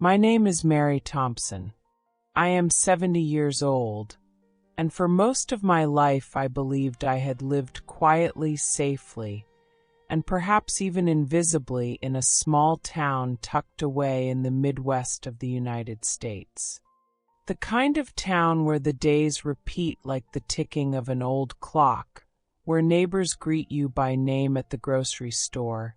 My name is Mary Thompson. I am 70 years old, and for most of my life I believed I had lived quietly, safely, and perhaps even invisibly in a small town tucked away in the Midwest of the United States. The kind of town where the days repeat like the ticking of an old clock, where neighbors greet you by name at the grocery store,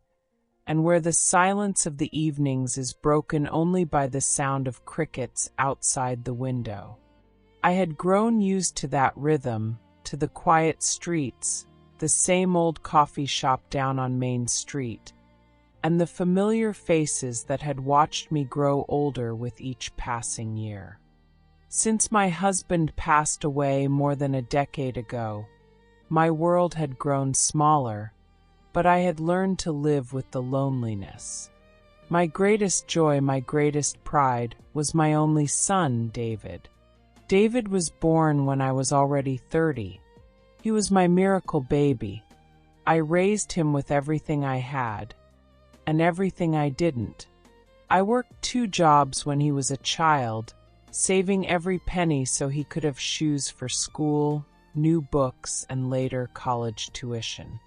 and where the silence of the evenings is broken only by the sound of crickets outside the window. I had grown used to that rhythm, to the quiet streets, the same old coffee shop down on Main Street, and the familiar faces that had watched me grow older with each passing year. Since my husband passed away more than a decade ago, my world had grown smaller, but I had learned to live with the loneliness. My greatest joy, my greatest pride, was my only son, David. David was born when I was already 30. He was my miracle baby. I raised him with everything I had, and everything I didn't. I worked 2 jobs when he was a child, saving every penny so he could have shoes for school, new books, and later college tuition.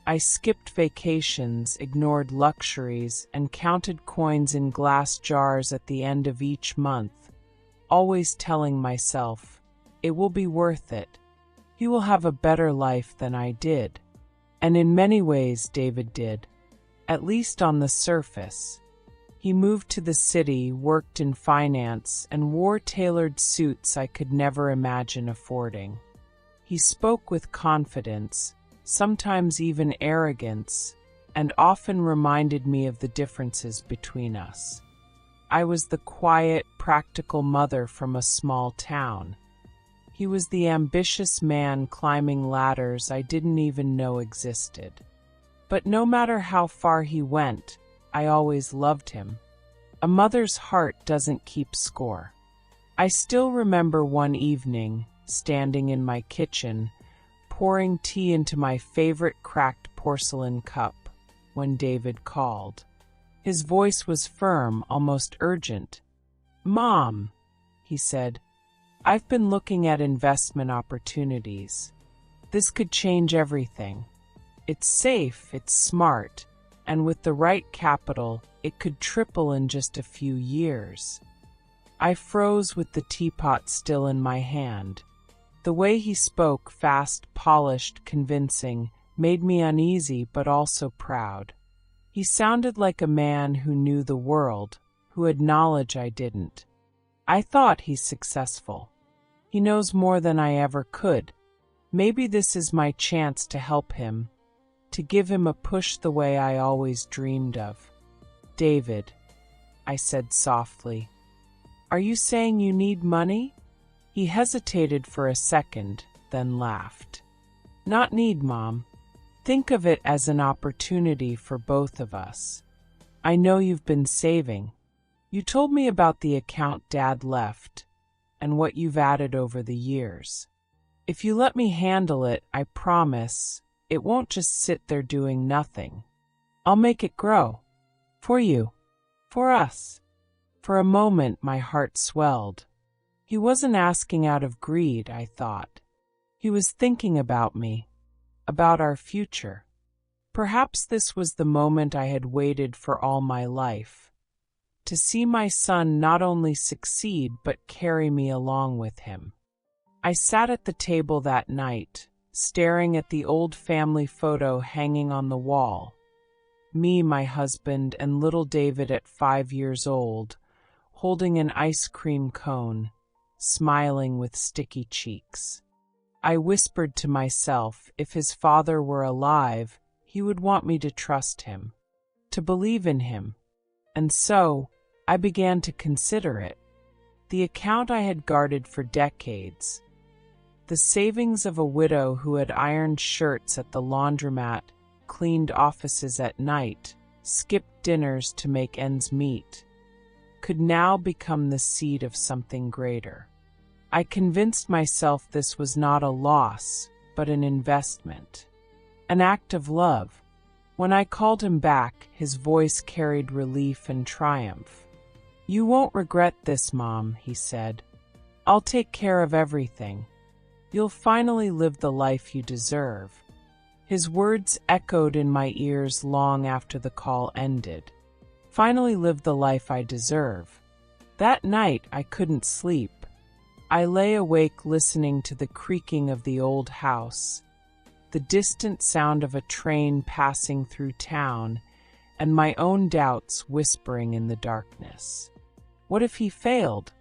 I skipped vacations, ignored luxuries, and counted coins in glass jars at the end of each month, always telling myself, it will be worth it. He will have a better life than I did. And in many ways, David did, at least on the surface. He moved to the city, worked in finance, and wore tailored suits I could never imagine affording. He spoke with confidence, sometimes even arrogance, and often reminded me of the differences between us. I was the quiet, practical mother from a small town. He was the ambitious man climbing ladders I didn't even know existed. But no matter how far he went, I always loved him. A mother's heart doesn't keep score. I still remember one evening, standing in my kitchen, pouring tea into my favorite cracked porcelain cup, when David called. His voice was firm, almost urgent. "Mom," he said, "I've been looking at investment opportunities. This could change everything. It's safe, it's smart, and with the right capital, it could triple in just a few years." I froze with the teapot still in my hand. The way he spoke, fast, polished, convincing, made me uneasy but also proud. He sounded like a man who knew the world, who had knowledge I didn't. I thought he's successful. He knows more than I ever could. Maybe this is my chance to help him, to give him a push the way I always dreamed of. "David," I said softly, "are you saying you need money?" He hesitated for a second, then laughed. "Not need, Mom. Think of it as an opportunity for both of us. I know you've been saving. You told me about the account Dad left, and what you've added over the years. If you let me handle it, I promise, it won't just sit there doing nothing. I'll make it grow. For you. For us." For a moment, my heart swelled. He wasn't asking out of greed, I thought. He was thinking about me, about our future. Perhaps this was the moment I had waited for all my life, to see my son not only succeed but carry me along with him. I sat at the table that night, staring at the old family photo hanging on the wall. Me, my husband, and little David at 5 years old, holding an ice cream cone, smiling with sticky cheeks. I whispered to myself, if his father were alive, he would want me to trust him, to believe in him. And so, I began to consider it. The account I had guarded for decades, the savings of a widow who had ironed shirts at the laundromat, cleaned offices at night, skipped dinners to make ends meet, could now become the seed of something greater. I convinced myself this was not a loss, but an investment, an act of love. When I called him back, his voice carried relief and triumph. "You won't regret this, Mom," he said. "I'll take care of everything. You'll finally live the life you deserve." His words echoed in my ears long after the call ended. Finally live the life I deserve. That night I couldn't sleep. I lay awake listening to the creaking of the old house, the distant sound of a train passing through town, and my own doubts whispering in the darkness. What if he failed?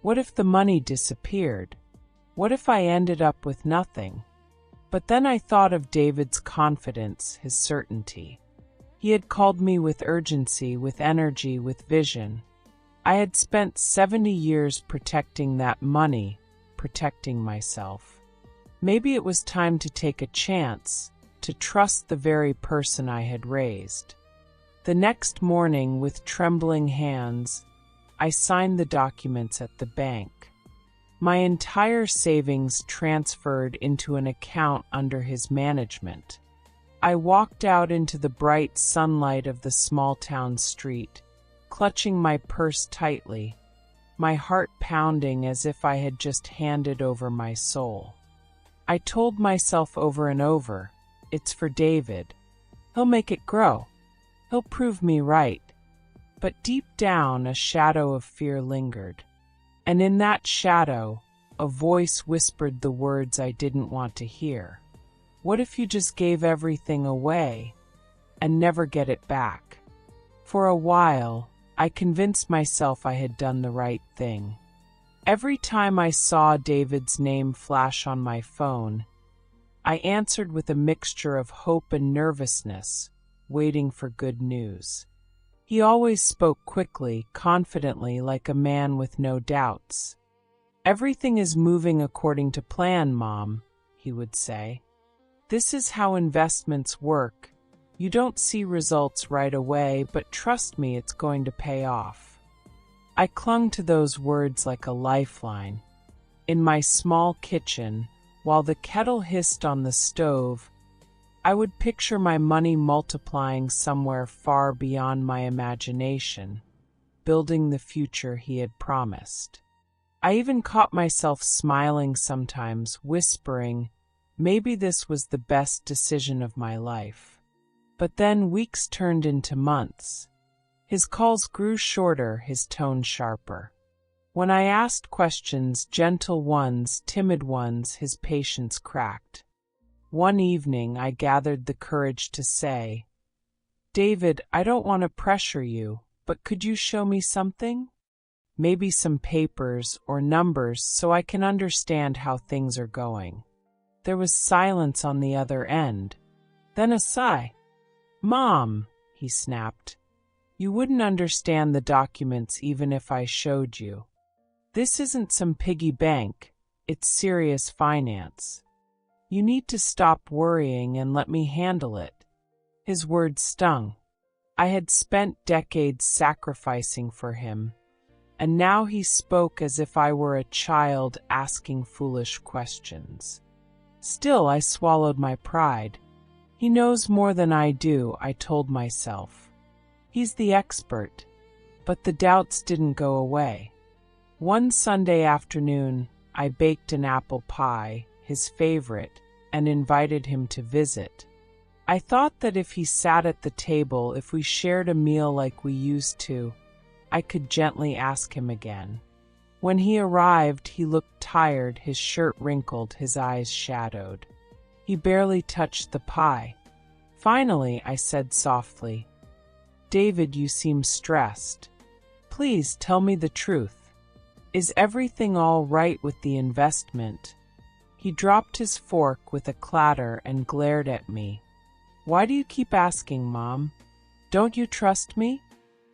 What if the money disappeared? What if I ended up with nothing? But then I thought of David's confidence, his certainty. He had called me with urgency, with energy, with vision. I had spent 70 years protecting that money, protecting myself. Maybe it was time to take a chance, to trust the very person I had raised. The next morning, with trembling hands, I signed the documents at the bank. My entire savings transferred into an account under his management. I walked out into the bright sunlight of the small-town street, clutching my purse tightly, my heart pounding as if I had just handed over my soul. I told myself over and over, "It's for David. He'll make it grow. He'll prove me right." But deep down, a shadow of fear lingered. And in that shadow, a voice whispered the words I didn't want to hear. What if you just gave everything away and never get it back? For a while, I convinced myself I had done the right thing. Every time I saw David's name flash on my phone, I answered with a mixture of hope and nervousness, waiting for good news. He always spoke quickly, confidently, like a man with no doubts. "Everything is moving according to plan, Mom," he would say. "This is how investments work. You don't see results right away, but trust me, it's going to pay off." I clung to those words like a lifeline. In my small kitchen, while the kettle hissed on the stove, I would picture my money multiplying somewhere far beyond my imagination, building the future he had promised. I even caught myself smiling sometimes, whispering, maybe this was the best decision of my life. But then weeks turned into months. His calls grew shorter, his tone sharper. When I asked questions, gentle ones, timid ones, his patience cracked. One evening, I gathered the courage to say, "David, I don't want to pressure you, but could you show me something? Maybe some papers or numbers so I can understand how things are going." There was silence on the other end, then a sigh. "Mom," he snapped, "you wouldn't understand the documents even if I showed you. This isn't some piggy bank, it's serious finance. You need to stop worrying and let me handle it." His words stung. I had spent decades sacrificing for him, and now he spoke as if I were a child asking foolish questions. Still, I swallowed my pride. He knows more than I do, I told myself. He's the expert. But the doubts didn't go away. One Sunday afternoon, I baked an apple pie, his favorite, and invited him to visit. I thought that if he sat at the table, if we shared a meal like we used to, I could gently ask him again. When he arrived, he looked tired, his shirt wrinkled, his eyes shadowed. He barely touched the pie. Finally, I said softly, "David, you seem stressed. Please tell me the truth. Is everything all right with the investment?" He dropped his fork with a clatter and glared at me. "Why do you keep asking, Mom? Don't you trust me?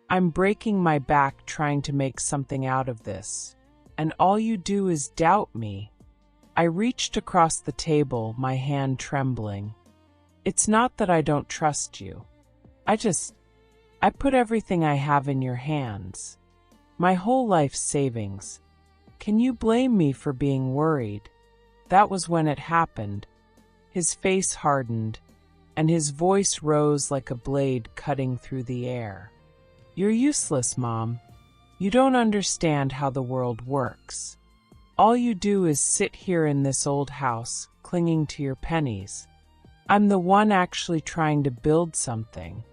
I'm breaking my back trying to make something out of this, and all you do is doubt me." I reached across the table, my hand trembling. "It's not that I don't trust you. I put everything I have in your hands. My whole life's savings. Can you blame me for being worried?" That was when it happened. His face hardened, and his voice rose like a blade cutting through the air. "You're useless, Mom. You don't understand how the world works. All you do is sit here in this old house, clinging to your pennies. I'm the one actually trying to build something.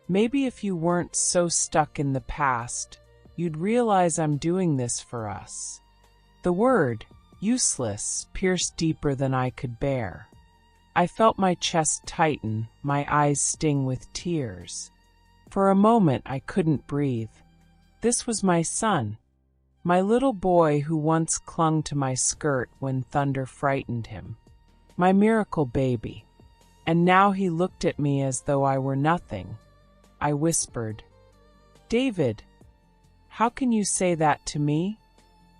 Maybe if you weren't so stuck in the past, you'd realize I'm doing this for us." The word, useless, pierced deeper than I could bear. I felt my chest tighten, my eyes sting with tears. For a moment I couldn't breathe. This was my son, my little boy who once clung to my skirt when thunder frightened him. My miracle baby. And now he looked at me as though I were nothing. I whispered, "David, how can you say that to me?"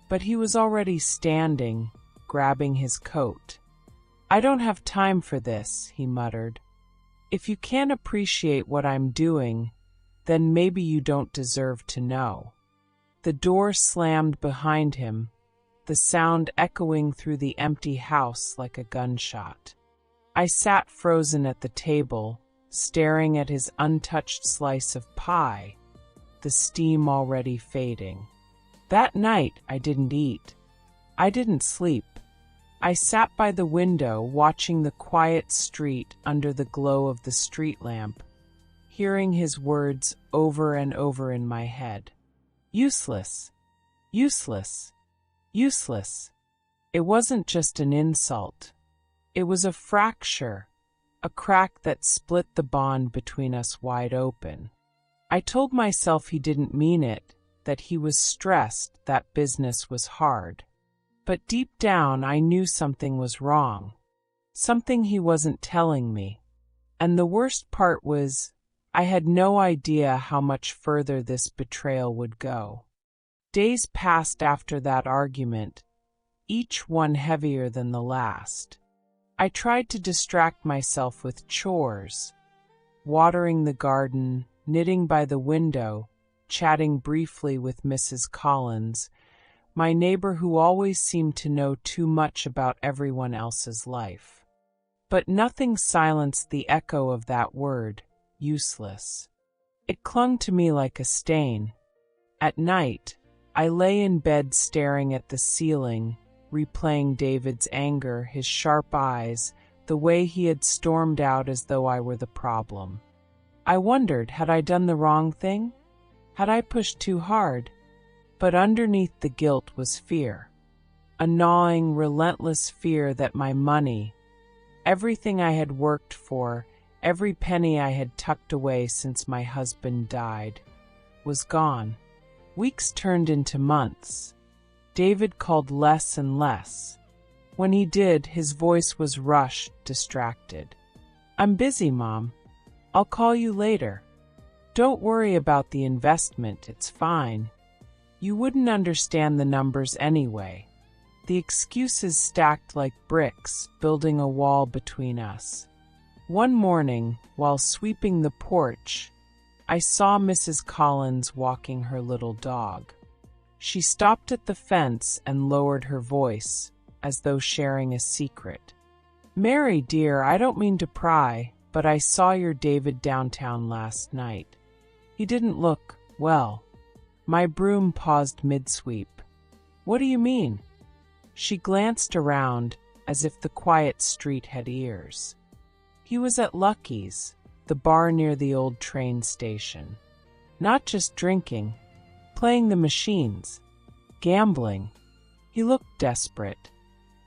But he was already standing, grabbing his coat. "I don't have time for this," he muttered. "If you can't appreciate what I'm doing, then maybe you don't deserve to know." The door slammed behind him, the sound echoing through the empty house like a gunshot. I sat frozen at the table, staring at his untouched slice of pie, the steam already fading. That night I didn't eat. I didn't sleep. I sat by the window watching the quiet street under the glow of the street lamp, hearing his words over and over in my head. Useless, useless, useless. It wasn't just an insult. It was a fracture, a crack that split the bond between us wide open. I told myself he didn't mean it, that he was stressed, that business was hard. But deep down I knew something was wrong, something he wasn't telling me. And the worst part was, I had no idea how much further this betrayal would go. Days passed after that argument, each one heavier than the last. I tried to distract myself with chores, watering the garden, knitting by the window, chatting briefly with Mrs. Collins, my neighbor who always seemed to know too much about everyone else's life. But nothing silenced the echo of that word, useless. It clung to me like a stain. At night, I lay in bed staring at the ceiling, replaying David's anger, his sharp eyes, the way he had stormed out as though I were the problem. I wondered, had I done the wrong thing? Had I pushed too hard? But underneath the guilt was fear. A gnawing, relentless fear that my money, everything I had worked for, every penny I had tucked away since my husband died, was gone. Weeks turned into months. David called less and less. When he did, his voice was rushed, distracted. "I'm busy, Mom. I'll call you later. Don't worry about the investment, it's fine. You wouldn't understand the numbers anyway." The excuses stacked like bricks, building a wall between us. One morning, while sweeping the porch, I saw Mrs. Collins walking her little dog. She stopped at the fence and lowered her voice, as though sharing a secret. "Mary, dear, I don't mean to pry, but I saw your David downtown last night. He didn't look, well." My broom paused mid-sweep. "What do you mean?" She glanced around, as if the quiet street had ears. "He was at Lucky's, the bar near the old train station. Not just drinking, playing the machines, gambling. He looked desperate."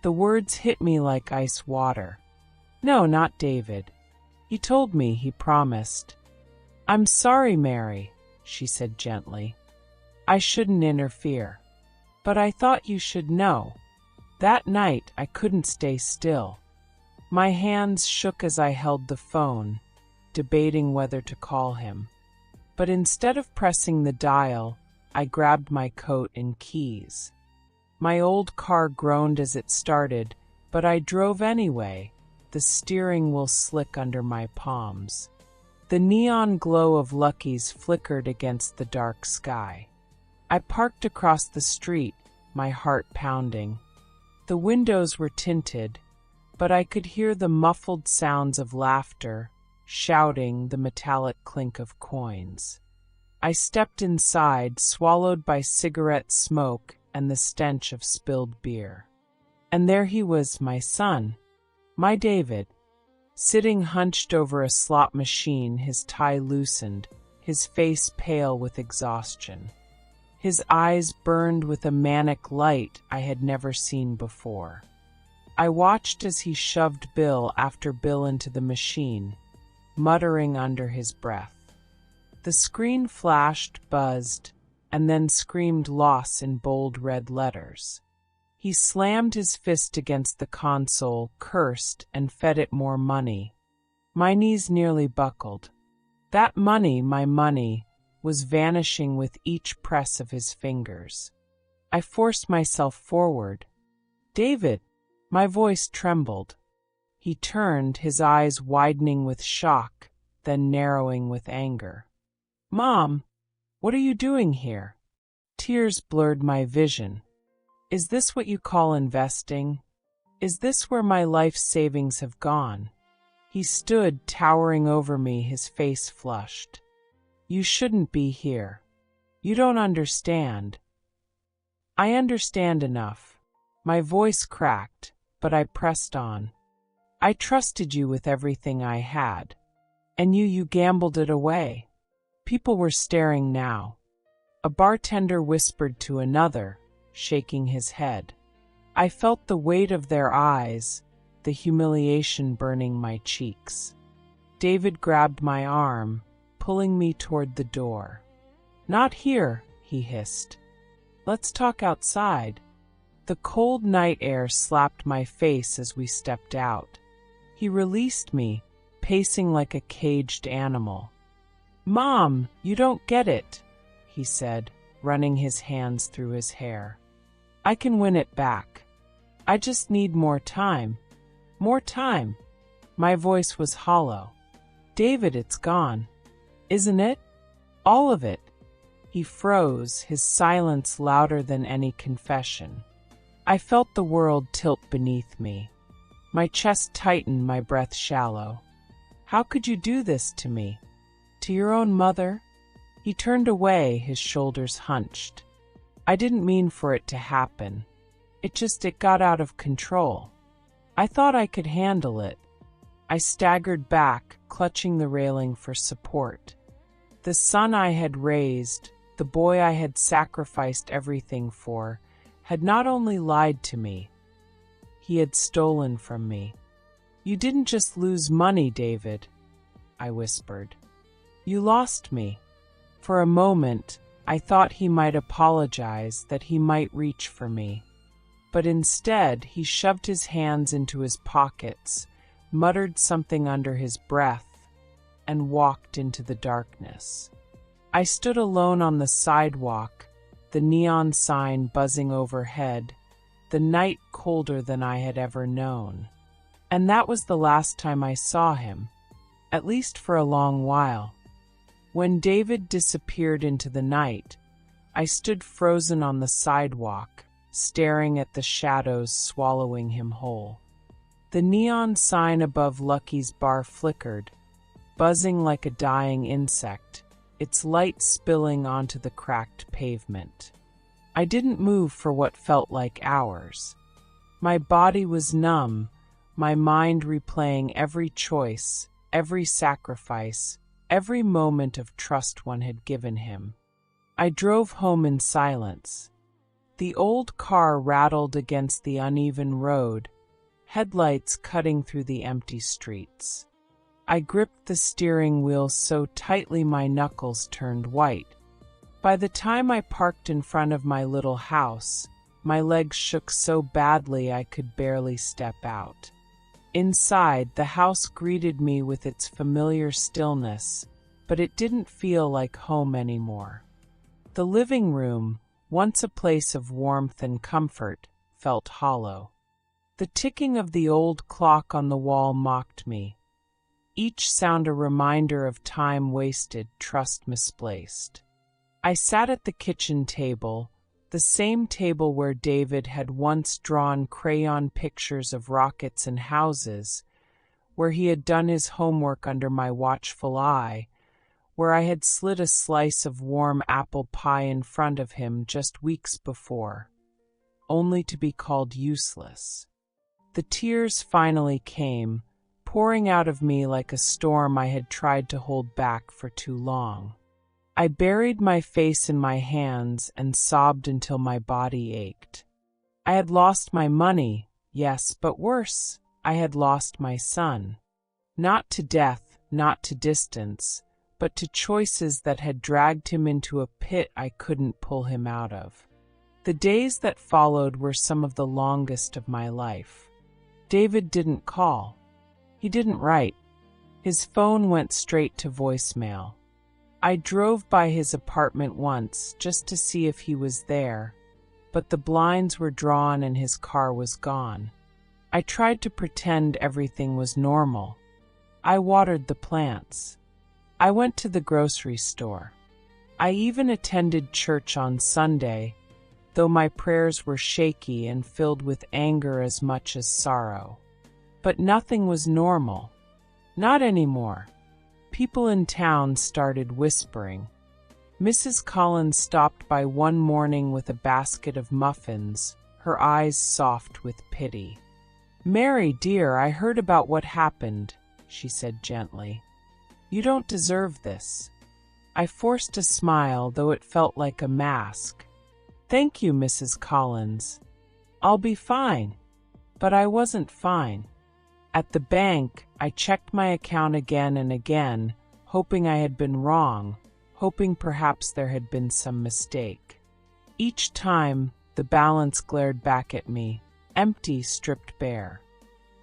The words hit me like ice water. "No, not David. He told me, he promised." "I'm sorry, Mary," she said gently. "I shouldn't interfere. But I thought you should know. That night I couldn't stay still. My hands shook as I held the phone, debating whether to call him. But instead of pressing the dial, I grabbed my coat and keys. My old car groaned as it started, but I drove anyway, the steering wheel slick under my palms. The neon glow of Lucky's flickered against the dark sky. I parked across the street, my heart pounding. The windows were tinted, but I could hear the muffled sounds of laughter, shouting, the metallic clink of coins. I stepped inside, swallowed by cigarette smoke and the stench of spilled beer. And there he was, my son, my David, sitting hunched over a slot machine, his tie loosened, his face pale with exhaustion. His eyes burned with a manic light I had never seen before. I watched as he shoved bill after bill into the machine, muttering under his breath. The screen flashed, buzzed, and then screamed loss in bold red letters. He slammed his fist against the console, cursed, and fed it more money. My knees nearly buckled. That money, my money, was vanishing with each press of his fingers. I forced myself forward. "David!" My voice trembled. He turned, his eyes widening with shock, then narrowing with anger. "Mom, what are you doing here?" Tears blurred my vision. "Is this what you call investing? Is this where my life savings have gone?" He stood, towering over me, his face flushed. "You shouldn't be here. You don't understand." "I understand enough." My voice cracked, but I pressed on. "I trusted you with everything I had. And you gambled it away." People were staring now. A bartender whispered to another, shaking his head. I felt the weight of their eyes, the humiliation burning my cheeks. David grabbed my arm, pulling me toward the door. "Not here," he hissed. "Let's talk outside." The cold night air slapped my face as we stepped out. He released me, pacing like a caged animal. "Mom, you don't get it," he said, running his hands through his hair. "I can win it back. I just need more time. More time." My voice was hollow. "David, it's gone. Isn't it? All of it." He froze, his silence louder than any confession. I felt the world tilt beneath me. My chest tightened, my breath shallow. "How could you do this to me? To your own mother?" He turned away, his shoulders hunched. "I didn't mean for it to happen. It got out of control. I thought I could handle it." I staggered back, clutching the railing for support. The son I had raised, the boy I had sacrificed everything for, had not only lied to me, he had stolen from me. "You didn't just lose money, David," I whispered. "You lost me." For a moment, I thought he might apologize, that he might reach for me. But instead, he shoved his hands into his pockets, muttered something under his breath, and walked into the darkness. I stood alone on the sidewalk, the neon sign buzzing overhead, the night colder than I had ever known. And that was the last time I saw him, at least for a long while. When David disappeared into the night, I stood frozen on the sidewalk, staring at the shadows swallowing him whole. The neon sign above Lucky's bar flickered, buzzing like a dying insect, its light spilling onto the cracked pavement. I didn't move for what felt like hours. My body was numb, my mind replaying every choice, every sacrifice, every moment of trust one had given him. I drove home in silence. The old car rattled against the uneven road, headlights cutting through the empty streets. I gripped the steering wheel so tightly my knuckles turned white. By the time I parked in front of my little house, my legs shook so badly I could barely step out. Inside, the house greeted me with its familiar stillness, but it didn't feel like home anymore. The living room, once a place of warmth and comfort, felt hollow. The ticking of the old clock on the wall mocked me, each sound a reminder of time wasted, trust misplaced. I sat at the kitchen table, the same table where David had once drawn crayon pictures of rockets and houses, where he had done his homework under my watchful eye, where I had slid a slice of warm apple pie in front of him just weeks before, only to be called useless. The tears finally came, pouring out of me like a storm I had tried to hold back for too long. I buried my face in my hands and sobbed until my body ached. I had lost my money, yes, but worse, I had lost my son. Not to death, not to distance, but to choices that had dragged him into a pit I couldn't pull him out of. The days that followed were some of the longest of my life. David didn't call. He didn't write. His phone went straight to voicemail. I drove by his apartment once just to see if he was there, but the blinds were drawn and his car was gone. I tried to pretend everything was normal. I watered the plants. I went to the grocery store. I even attended church on Sunday, though my prayers were shaky and filled with anger as much as sorrow. But nothing was normal. Not anymore. People in town started whispering. Mrs. Collins stopped by one morning with a basket of muffins, her eyes soft with pity. "Mary, dear, I heard about what happened," she said gently. "You don't deserve this." I forced a smile, though it felt like a mask. "Thank you, Mrs. Collins. I'll be fine." But I wasn't fine. At the bank, I checked my account again and again, hoping I had been wrong, hoping perhaps there had been some mistake. Each time, the balance glared back at me, empty, stripped bare.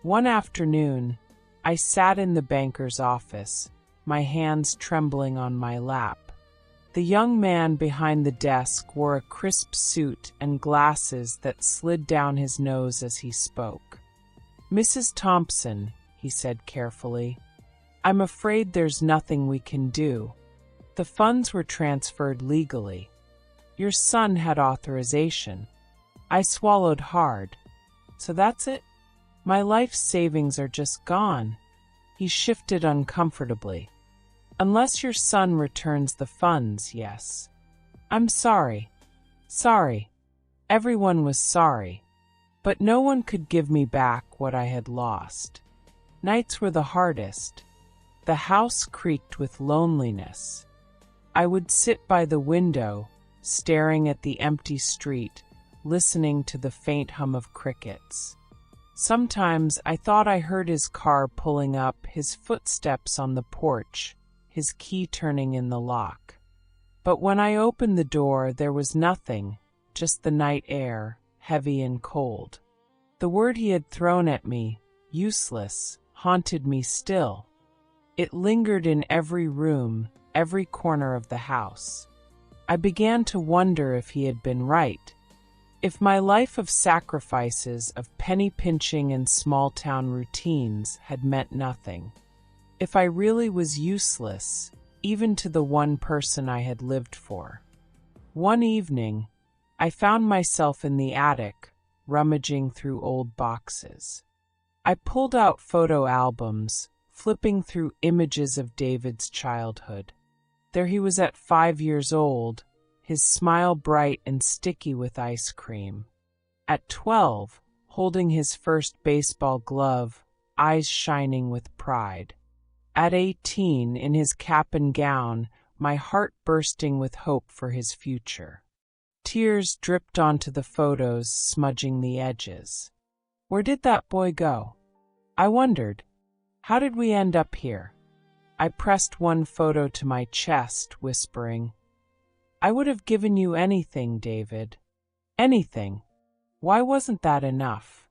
One afternoon, I sat in the banker's office, my hands trembling on my lap. The young man behind the desk wore a crisp suit and glasses that slid down his nose as he spoke. "Mrs. Thompson," he said carefully, "I'm afraid there's nothing we can do. The funds were transferred legally. Your son had authorization." I swallowed hard. "So that's it? My life savings are just gone." He shifted uncomfortably. "Unless your son returns the funds, yes." "I'm sorry." Sorry. Everyone was sorry. But no one could give me back what I had lost. Nights were the hardest. The house creaked with loneliness. I would sit by the window, staring at the empty street, listening to the faint hum of crickets. Sometimes I thought I heard his car pulling up, his footsteps on the porch, his key turning in the lock. But when I opened the door, there was nothing, just the night air, heavy and cold. The word he had thrown at me, useless, haunted me still. It lingered in every room, every corner of the house. I began to wonder if he had been right. If my life of sacrifices, of penny pinching and small-town routines had meant nothing. If I really was useless, even to the one person I had lived for. One evening, I found myself in the attic, rummaging through old boxes. I pulled out photo albums, flipping through images of David's childhood. There he was at 5 years old, his smile bright and sticky with ice cream. At 12, holding his first baseball glove, eyes shining with pride. At 18, in his cap and gown, my heart bursting with hope for his future. Tears dripped onto the photos, smudging the edges. Where did that boy go? I wondered. How did we end up here? I pressed one photo to my chest, whispering, "I would have given you anything, David. Anything. Why wasn't that enough?"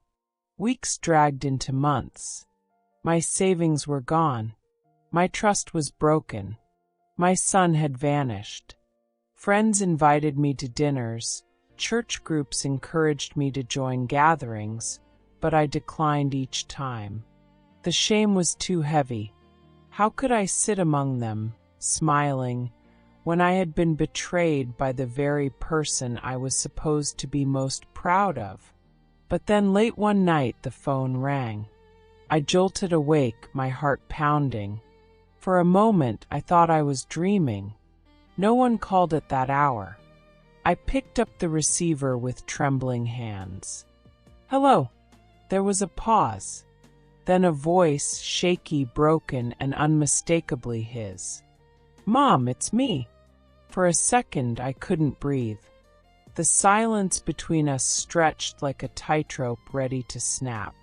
Weeks dragged into months. My savings were gone. My trust was broken. My son had vanished. Friends invited me to dinners. Church groups encouraged me to join gatherings, but I declined each time. The shame was too heavy. How could I sit among them, smiling, when I had been betrayed by the very person I was supposed to be most proud of? But then late one night the phone rang. I jolted awake, my heart pounding. For a moment, I thought I was dreaming. No one called at that hour. I picked up the receiver with trembling hands. "Hello." There was a pause. Then a voice, shaky, broken, and unmistakably his. "Mom, it's me." For a second, I couldn't breathe. The silence between us stretched like a tightrope ready to snap.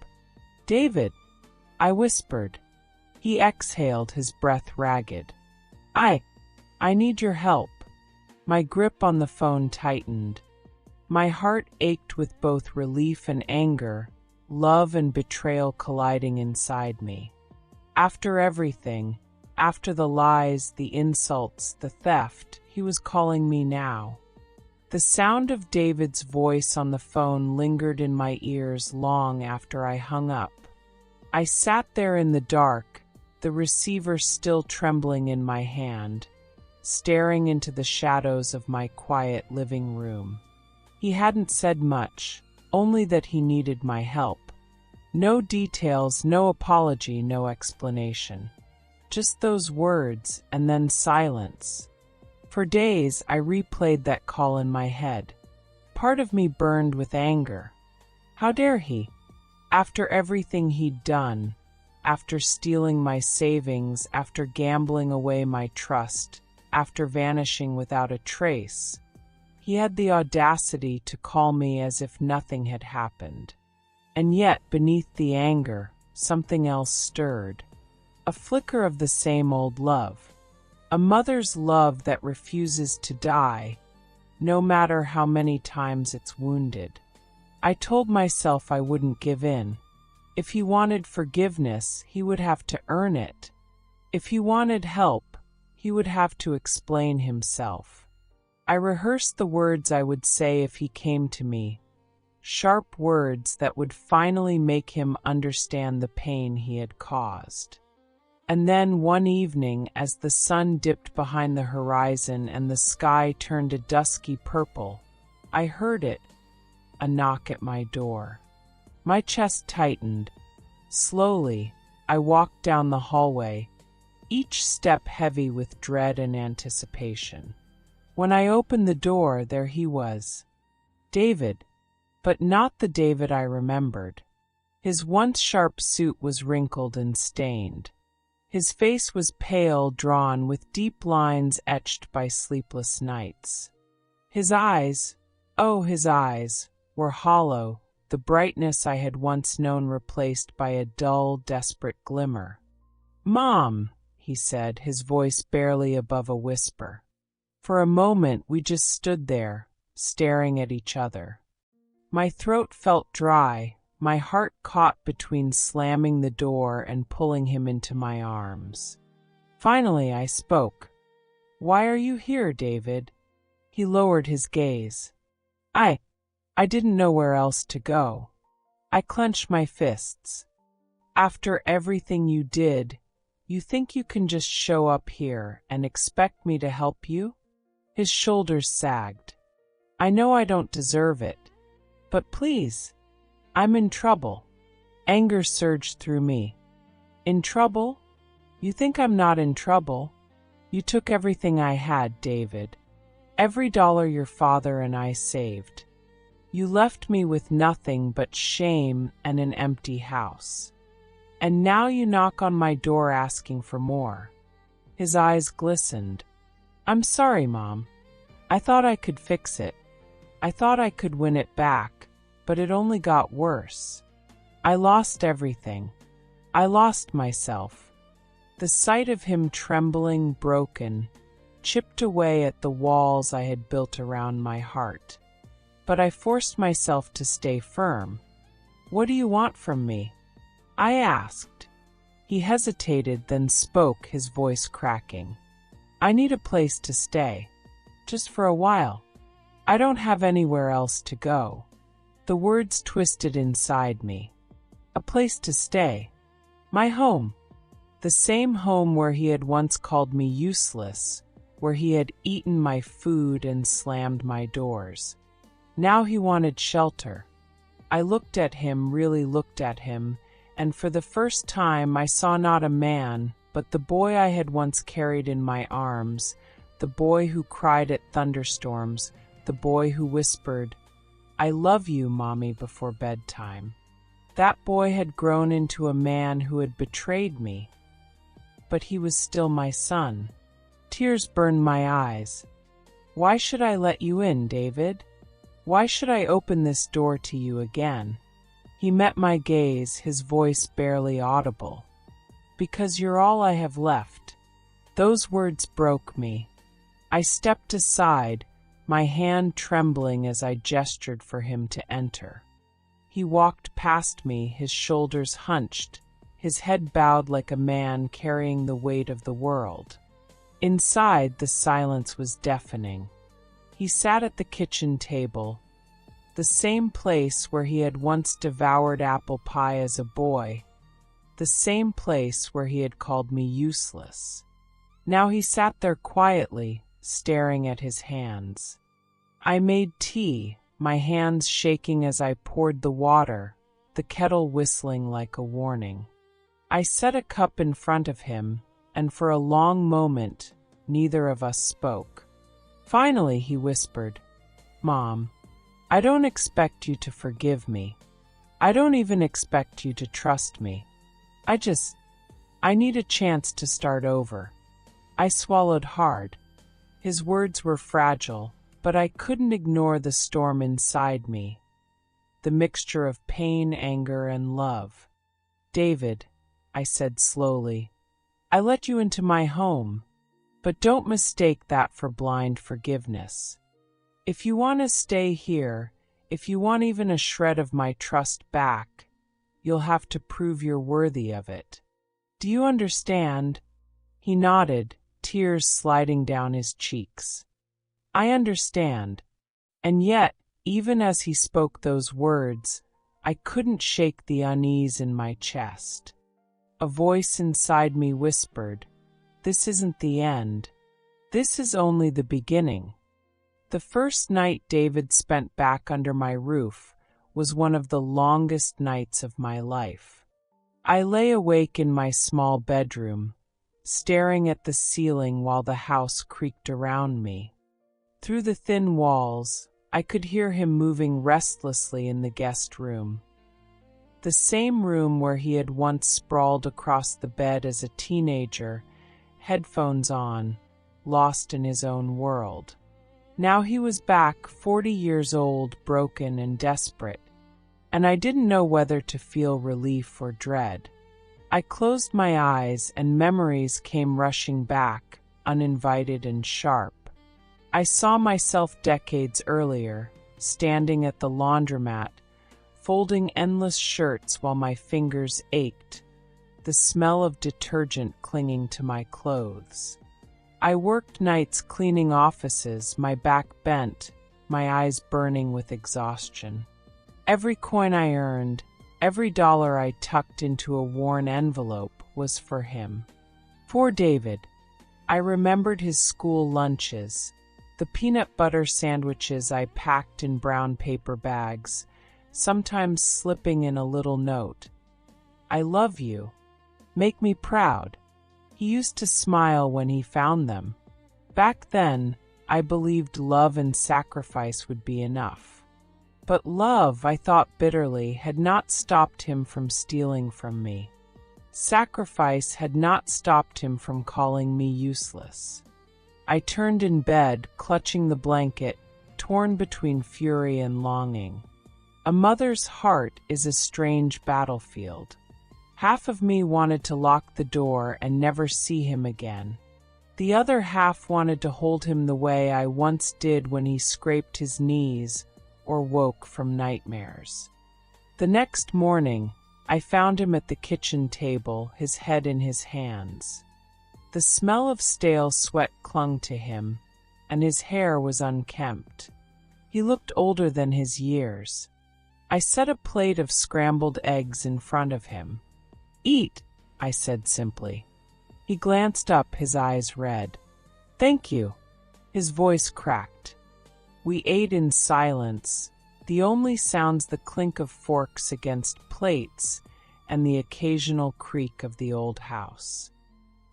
"David," I whispered. He exhaled, his breath ragged. I need your help." My grip on the phone tightened. My heart ached with both relief and anger, love and betrayal colliding inside me. After everything, after the lies, the insults, the theft, he was calling me now. The sound of David's voice on the phone lingered in my ears long after I hung up. I sat there in the dark, the receiver still trembling in my hand, staring into the shadows of my quiet living room. He hadn't said much, only that he needed my help. No details, no apology, no explanation. Just those words, and then silence. For days, I replayed that call in my head. Part of me burned with anger. How dare he? After everything he'd done, after stealing my savings, after gambling away my trust, after vanishing without a trace, he had the audacity to call me as if nothing had happened. And yet, beneath the anger, something else stirred. A flicker of the same old love. A mother's love that refuses to die, no matter how many times it's wounded. I told myself I wouldn't give in. If he wanted forgiveness, he would have to earn it. If he wanted help, he would have to explain himself. I rehearsed the words I would say if he came to me. Sharp words that would finally make him understand the pain he had caused. And then one evening, as the sun dipped behind the horizon and the sky turned a dusky purple, I heard it, a knock at my door. My chest tightened. Slowly, I walked down the hallway, each step heavy with dread and anticipation. When I opened the door, there he was. David, but not the David I remembered. His once sharp suit was wrinkled and stained. His face was pale, drawn, with deep lines etched by sleepless nights. His eyes, oh, his eyes, were hollow, the brightness I had once known replaced by a dull, desperate glimmer. "Mom," he said, his voice barely above a whisper. For a moment we just stood there, staring at each other. My throat felt dry, my heart caught between slamming the door and pulling him into my arms. Finally I spoke. "Why are you here, David?" He lowered his gaze. I didn't know where else to go. I clenched my fists. "After everything you did, you think you can just show up here and expect me to help you?" His shoulders sagged. "I know I don't deserve it, but please, I'm in trouble." Anger surged through me. "In trouble? You think I'm not in trouble? You took everything I had, David. Every dollar your father and I saved. You left me with nothing but shame and an empty house. And now you knock on my door asking for more." His eyes glistened. "I'm sorry, Mom. I thought I could fix it. I thought I could win it back, but it only got worse. I lost everything. I lost myself." The sight of him trembling, broken, chipped away at the walls I had built around my heart. But I forced myself to stay firm. "What do you want from me?" I asked. He hesitated, then spoke, his voice cracking. "I need a place to stay. Just for a while. I don't have anywhere else to go." The words twisted inside me. A place to stay. My home. The same home where he had once called me useless, where he had eaten my food and slammed my doors. Now he wanted shelter. I looked at him, really looked at him, and for the first time I saw not a man, but the boy I had once carried in my arms, the boy who cried at thunderstorms, the boy who whispered, "I love you, Mommy," before bedtime. That boy had grown into a man who had betrayed me, but he was still my son. Tears burned my eyes. Why should I let you in, David? Why should I open this door to you again? He met my gaze, his voice barely audible. Because you're all I have left. Those words broke me. I stepped aside, my hand trembling as I gestured for him to enter. He walked past me, his shoulders hunched, his head bowed like a man carrying the weight of the world. Inside, the silence was deafening. He sat at the kitchen table, the same place where he had once devoured apple pie as a boy, the same place where he had called me useless. Now he sat there quietly, staring at his hands. I made tea, my hands shaking as I poured the water, the kettle whistling like a warning. I set a cup in front of him, and for a long moment, neither of us spoke. Finally, he whispered, "Mom, I don't expect you to forgive me. I don't even expect you to trust me. I need a chance to start over." I swallowed hard. His words were fragile, but I couldn't ignore the storm inside me, the mixture of pain, anger, and love. "David," I said slowly, "I let you into my home, but don't mistake that for blind forgiveness. If you want to stay here, if you want even a shred of my trust back, you'll have to prove you're worthy of it. Do you understand?" He nodded, tears sliding down his cheeks. "I understand." And yet, even as he spoke those words, I couldn't shake the unease in my chest. A voice inside me whispered, "This isn't the end. This is only the beginning." The first night David spent back under my roof was one of the longest nights of my life. I lay awake in my small bedroom, staring at the ceiling while the house creaked around me. Through the thin walls, I could hear him moving restlessly in the guest room. The same room where he had once sprawled across the bed as a teenager, headphones on, lost in his own world. Now he was back, 40 years old, broken and desperate, and I didn't know whether to feel relief or dread. I closed my eyes and memories came rushing back, uninvited and sharp. I saw myself decades earlier, standing at the laundromat, folding endless shirts while my fingers ached, the smell of detergent clinging to my clothes. I worked nights cleaning offices, my back bent, my eyes burning with exhaustion. Every coin I earned, every dollar I tucked into a worn envelope was for him. For David. I remembered his school lunches, the peanut butter sandwiches I packed in brown paper bags, sometimes slipping in a little note. "I love you. Make me proud." He used to smile when he found them. Back then, I believed love and sacrifice would be enough. But love, I thought bitterly, had not stopped him from stealing from me. Sacrifice had not stopped him from calling me useless. I turned in bed, clutching the blanket, torn between fury and longing. A mother's heart is a strange battlefield. Half of me wanted to lock the door and never see him again. The other half wanted to hold him the way I once did when he scraped his knees or woke from nightmares. The next morning, I found him at the kitchen table, his head in his hands. The smell of stale sweat clung to him, and his hair was unkempt. He looked older than his years. I set a plate of scrambled eggs in front of him. "Eat," I said simply. He glanced up, his eyes red. "Thank you." His voice cracked. We ate in silence, the only sounds the clink of forks against plates and the occasional creak of the old house.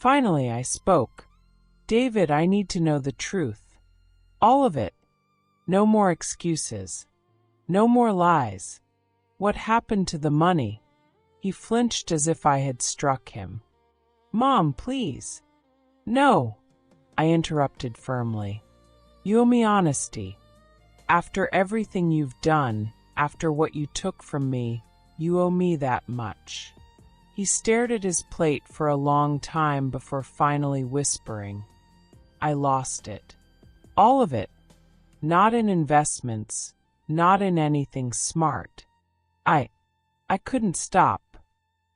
Finally, I spoke. David, I need to know the truth. All of it. No more excuses. No more lies. What happened to the money? He flinched as if I had struck him. Mom, please. No, I interrupted firmly. You owe me honesty. After everything you've done, after what you took from me, you owe me that much. He stared at his plate for a long time before finally whispering, I lost it. All of it. Not in investments, not in anything smart. I couldn't stop.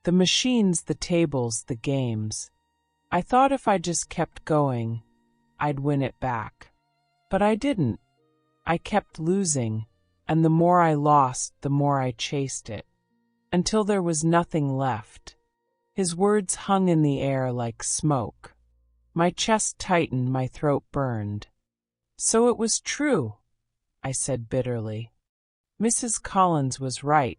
The machines, the tables, the games. I thought if I just kept going, I'd win it back. But I didn't. I kept losing, and the more I lost, the more I chased it, until there was nothing left. His words hung in the air like smoke. My chest tightened, my throat burned. So it was true, I said bitterly. Mrs. Collins was right.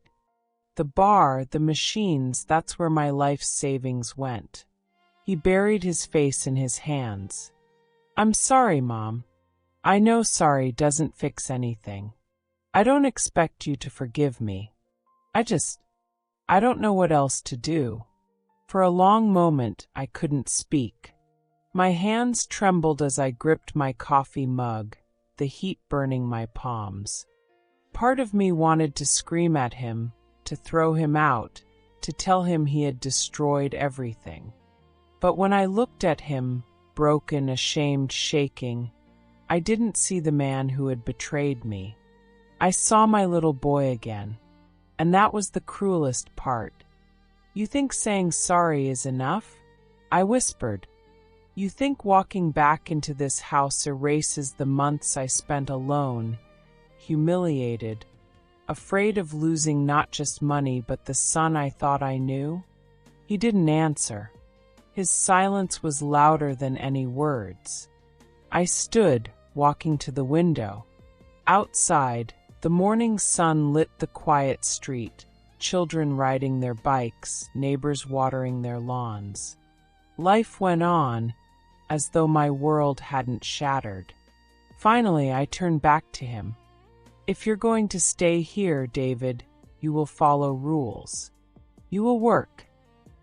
The bar, the machines, that's where my life savings went. He buried his face in his hands. I'm sorry, Mom. I know sorry doesn't fix anything. I don't expect you to forgive me. I don't know what else to do. For a long moment, I couldn't speak. My hands trembled as I gripped my coffee mug, the heat burning my palms. Part of me wanted to scream at him, to throw him out, to tell him he had destroyed everything. But when I looked at him, broken, ashamed, shaking, I didn't see the man who had betrayed me. I saw my little boy again, and that was the cruelest part. You think saying sorry is enough? I whispered. You think walking back into this house erases the months I spent alone, humiliated, afraid of losing not just money but the son I thought I knew? He didn't answer. His silence was louder than any words. I stood, walking to the window. Outside, the morning sun lit the quiet street, children riding their bikes, neighbors watering their lawns. Life went on, as though my world hadn't shattered. Finally, I turned back to him. If you're going to stay here, David, you will follow rules. You will work.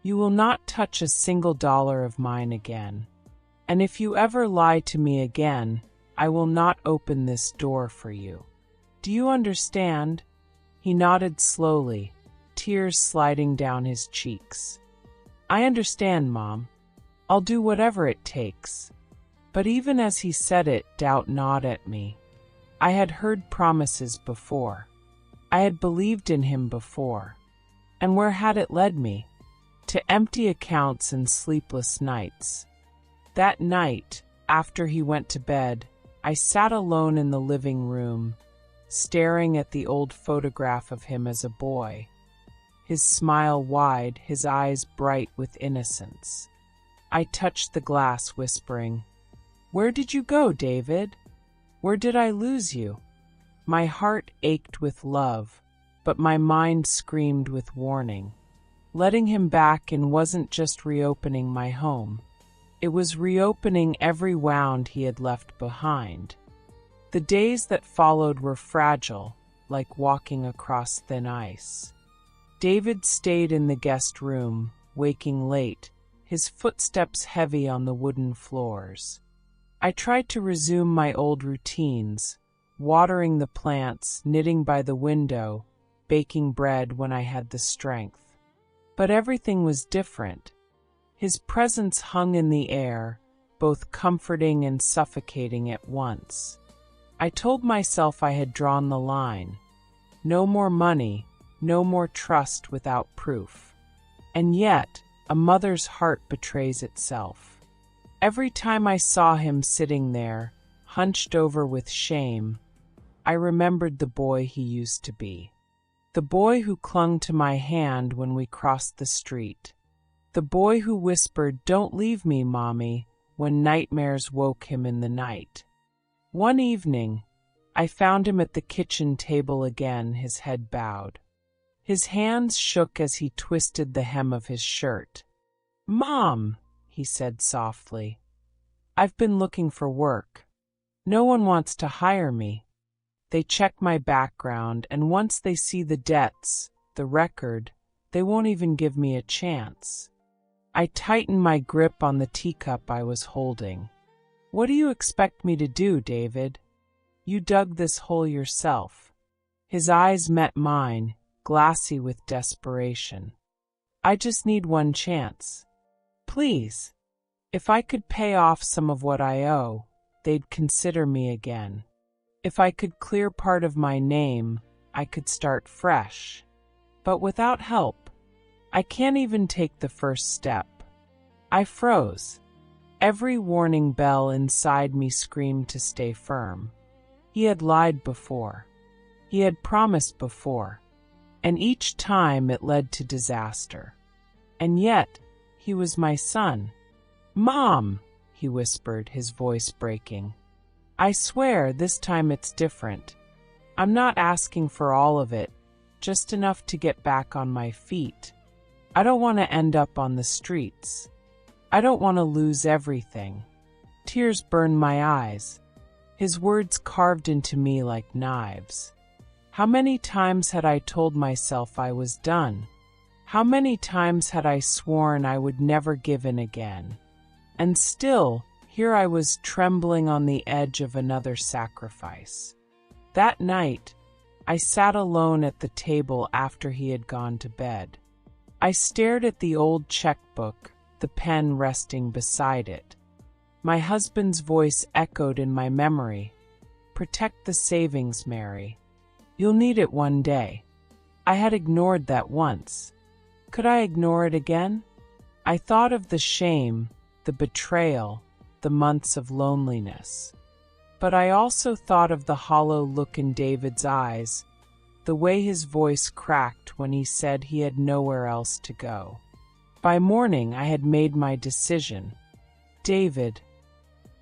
You will not touch a single dollar of mine again. And if you ever lie to me again, I will not open this door for you. Do you understand? He nodded slowly, tears sliding down his cheeks. I understand, Mom. I'll do whatever it takes. But even as he said it, doubt gnawed at me. I had heard promises before. I had believed in him before. And where had it led me? To empty accounts and sleepless nights. That night, after he went to bed, I sat alone in the living room, staring at the old photograph of him as a boy, his smile wide, his eyes bright with innocence. I touched the glass, whispering, "Where did you go, David? Where did I lose you?" My heart ached with love, but my mind screamed with warning. Letting him back in wasn't just reopening my home. It was reopening every wound he had left behind. The days that followed were fragile, like walking across thin ice. David stayed in the guest room, waking late, his footsteps heavy on the wooden floors. I tried to resume my old routines, watering the plants, knitting by the window, baking bread when I had the strength. But everything was different. His presence hung in the air, both comforting and suffocating at once. I told myself I had drawn the line. No more money, no more trust without proof. And yet, a mother's heart betrays itself. Every time I saw him sitting there, hunched over with shame, I remembered the boy he used to be. The boy who clung to my hand when we crossed the street. The boy who whispered, "Don't leave me, Mommy," when nightmares woke him in the night. One evening, I found him at the kitchen table again, his head bowed. His hands shook as he twisted the hem of his shirt. "Mom," he said softly. I've been looking for work. No one wants to hire me. They check my background, and once they see the debts, the record, they won't even give me a chance. I tightened my grip on the teacup I was holding. What do you expect me to do, David? You dug this hole yourself. His eyes met mine, glassy with desperation. I just need one chance. Please. If I could pay off some of what I owe, they'd consider me again. If I could clear part of my name, I could start fresh. But without help, I can't even take the first step. I froze. Every warning bell inside me screamed to stay firm. He had lied before. He had promised before. And each time it led to disaster. And yet, he was my son. Mom, he whispered, his voice breaking. I swear this time it's different. I'm not asking for all of it, just enough to get back on my feet. I don't want to end up on the streets. I don't want to lose everything. Tears burned my eyes. His words carved into me like knives. How many times had I told myself I was done? How many times had I sworn I would never give in again? And still, here I was trembling on the edge of another sacrifice. That night, I sat alone at the table after he had gone to bed. I stared at the old checkbook, the pen resting beside it. My husband's voice echoed in my memory. Protect the savings, Mary. You'll need it one day. I had ignored that once. Could I ignore it again? I thought of the shame, the betrayal, the months of loneliness. But I also thought of the hollow look in David's eyes, the way his voice cracked when he said he had nowhere else to go. By morning, I had made my decision. David,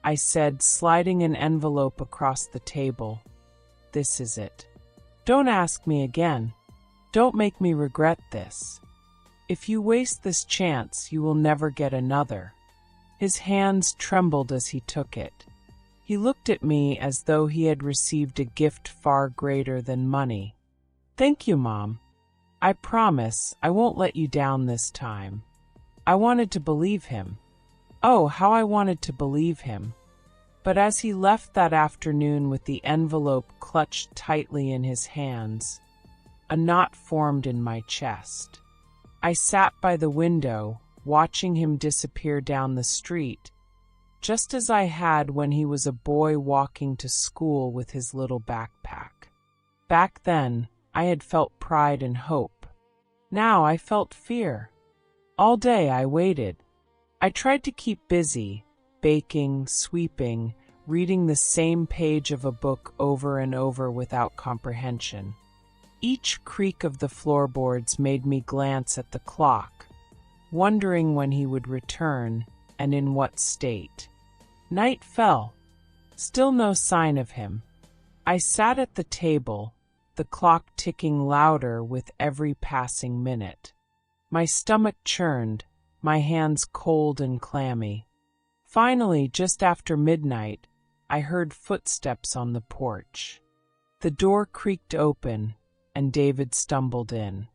I said, sliding an envelope across the table. This is it. Don't ask me again. Don't make me regret this. If you waste this chance, you will never get another. His hands trembled as he took it. He looked at me as though he had received a gift far greater than money. Thank you, Mom. I promise I won't let you down this time. I wanted to believe him. Oh, how I wanted to believe him. But as he left that afternoon with the envelope clutched tightly in his hands, a knot formed in my chest. I sat by the window, watching him disappear down the street, just as I had when he was a boy walking to school with his little backpack. Back then, I had felt pride and hope. Now I felt fear. All day I waited. I tried to keep busy, baking, sweeping, reading the same page of a book over and over without comprehension. Each creak of the floorboards made me glance at the clock, wondering when he would return and in what state. Night fell. Still no sign of him. I sat at the table, the clock ticking louder with every passing minute. My stomach churned, my hands cold and clammy. Finally, just after midnight, I heard footsteps on the porch. The door creaked open, and David stumbled in.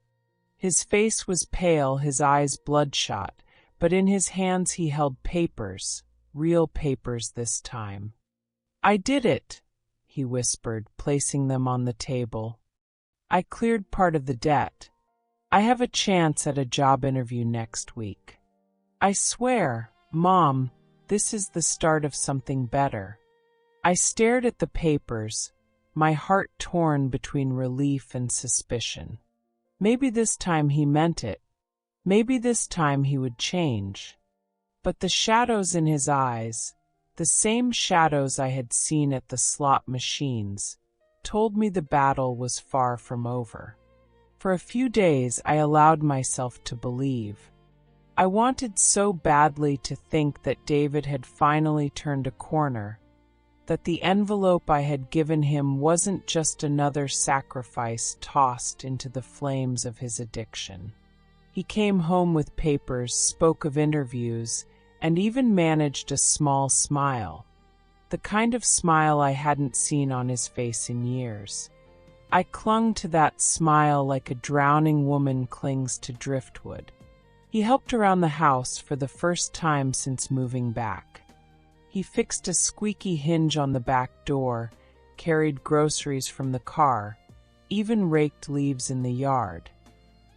His face was pale, his eyes bloodshot, but in his hands he held papers, real papers this time. I did it, he whispered, placing them on the table. I cleared part of the debt. I have a chance at a job interview next week. I swear, Mom, this is the start of something better. I stared at the papers, my heart torn between relief and suspicion. Maybe this time he meant it. Maybe this time he would change. But the shadows in his eyes, the same shadows I had seen at the slot machines, told me the battle was far from over. For a few days I allowed myself to believe. I wanted so badly to think that David had finally turned a corner, that the envelope I had given him wasn't just another sacrifice tossed into the flames of his addiction. He came home with papers, spoke of interviews, and even managed a small smile, the kind of smile I hadn't seen on his face in years. I clung to that smile like a drowning woman clings to driftwood. He helped around the house for the first time since moving back. He fixed a squeaky hinge on the back door, carried groceries from the car, even raked leaves in the yard.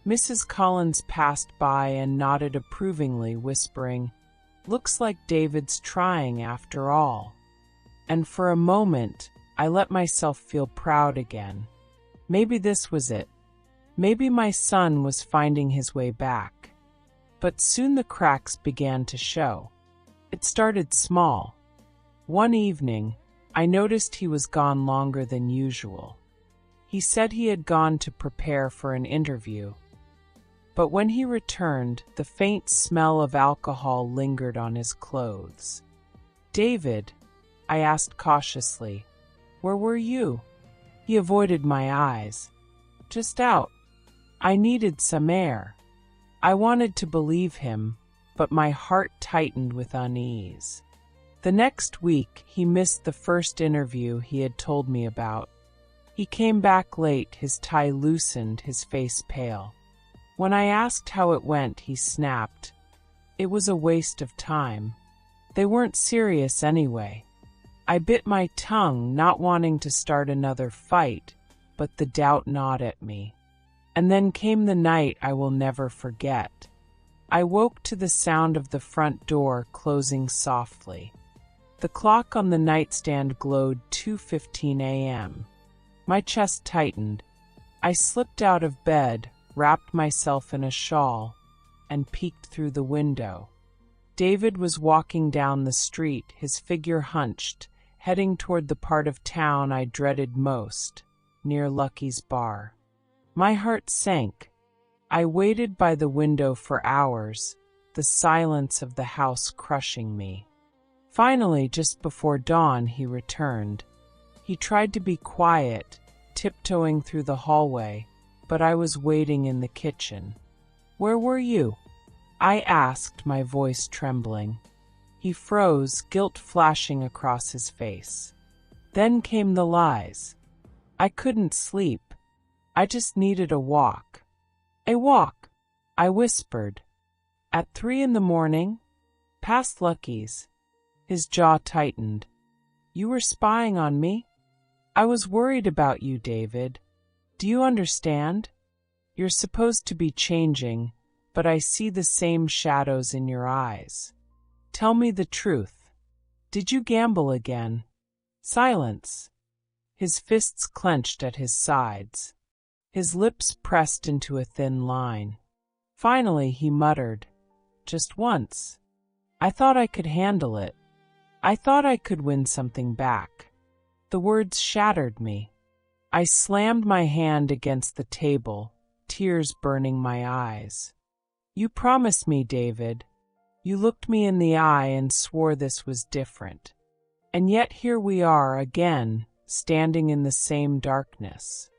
Mrs. Collins passed by and nodded approvingly, whispering, "Looks like David's trying after all." And for a moment, I let myself feel proud again. Maybe this was it. Maybe my son was finding his way back. But soon the cracks began to show. It started small. One evening, I noticed he was gone longer than usual. He said he had gone to prepare for an interview. But when he returned, the faint smell of alcohol lingered on his clothes. "David," I asked cautiously, "where were you?" He avoided my eyes. "Just out. I needed some air." I wanted to believe him, but my heart tightened with unease. The next week, he missed the first interview he had told me about. He came back late, his tie loosened, his face pale. When I asked how it went, he snapped. It was a waste of time. They weren't serious anyway. I bit my tongue, not wanting to start another fight, but the doubt gnawed at me. And then came the night I will never forget. I woke to the sound of the front door closing softly. The clock on the nightstand glowed 2:15 a.m. My chest tightened. I slipped out of bed, wrapped myself in a shawl, and peeked through the window. David was walking down the street, his figure hunched, heading toward the part of town I dreaded most, near Lucky's bar. My heart sank. I waited by the window for hours, the silence of the house crushing me. Finally, just before dawn, he returned. He tried to be quiet, tiptoeing through the hallway, but I was waiting in the kitchen. "Where were you?" I asked, my voice trembling. He froze, guilt flashing across his face. Then came the lies. I couldn't sleep. I just needed a walk. "A walk," I whispered. "At 3 a.m? Past Lucky's." His jaw tightened. "You were spying on me? I was worried about you, David. Do you understand? You're supposed to be changing, but I see the same shadows in your eyes. Tell me the truth. Did you gamble again?" Silence. His fists clenched at his sides. His lips pressed into a thin line. Finally, he muttered, "Just once. I thought I could handle it. I thought I could win something back." The words shattered me. I slammed my hand against the table, tears burning my eyes. "You promised me, David. You looked me in the eye and swore this was different. And yet here we are again, standing in the same darkness."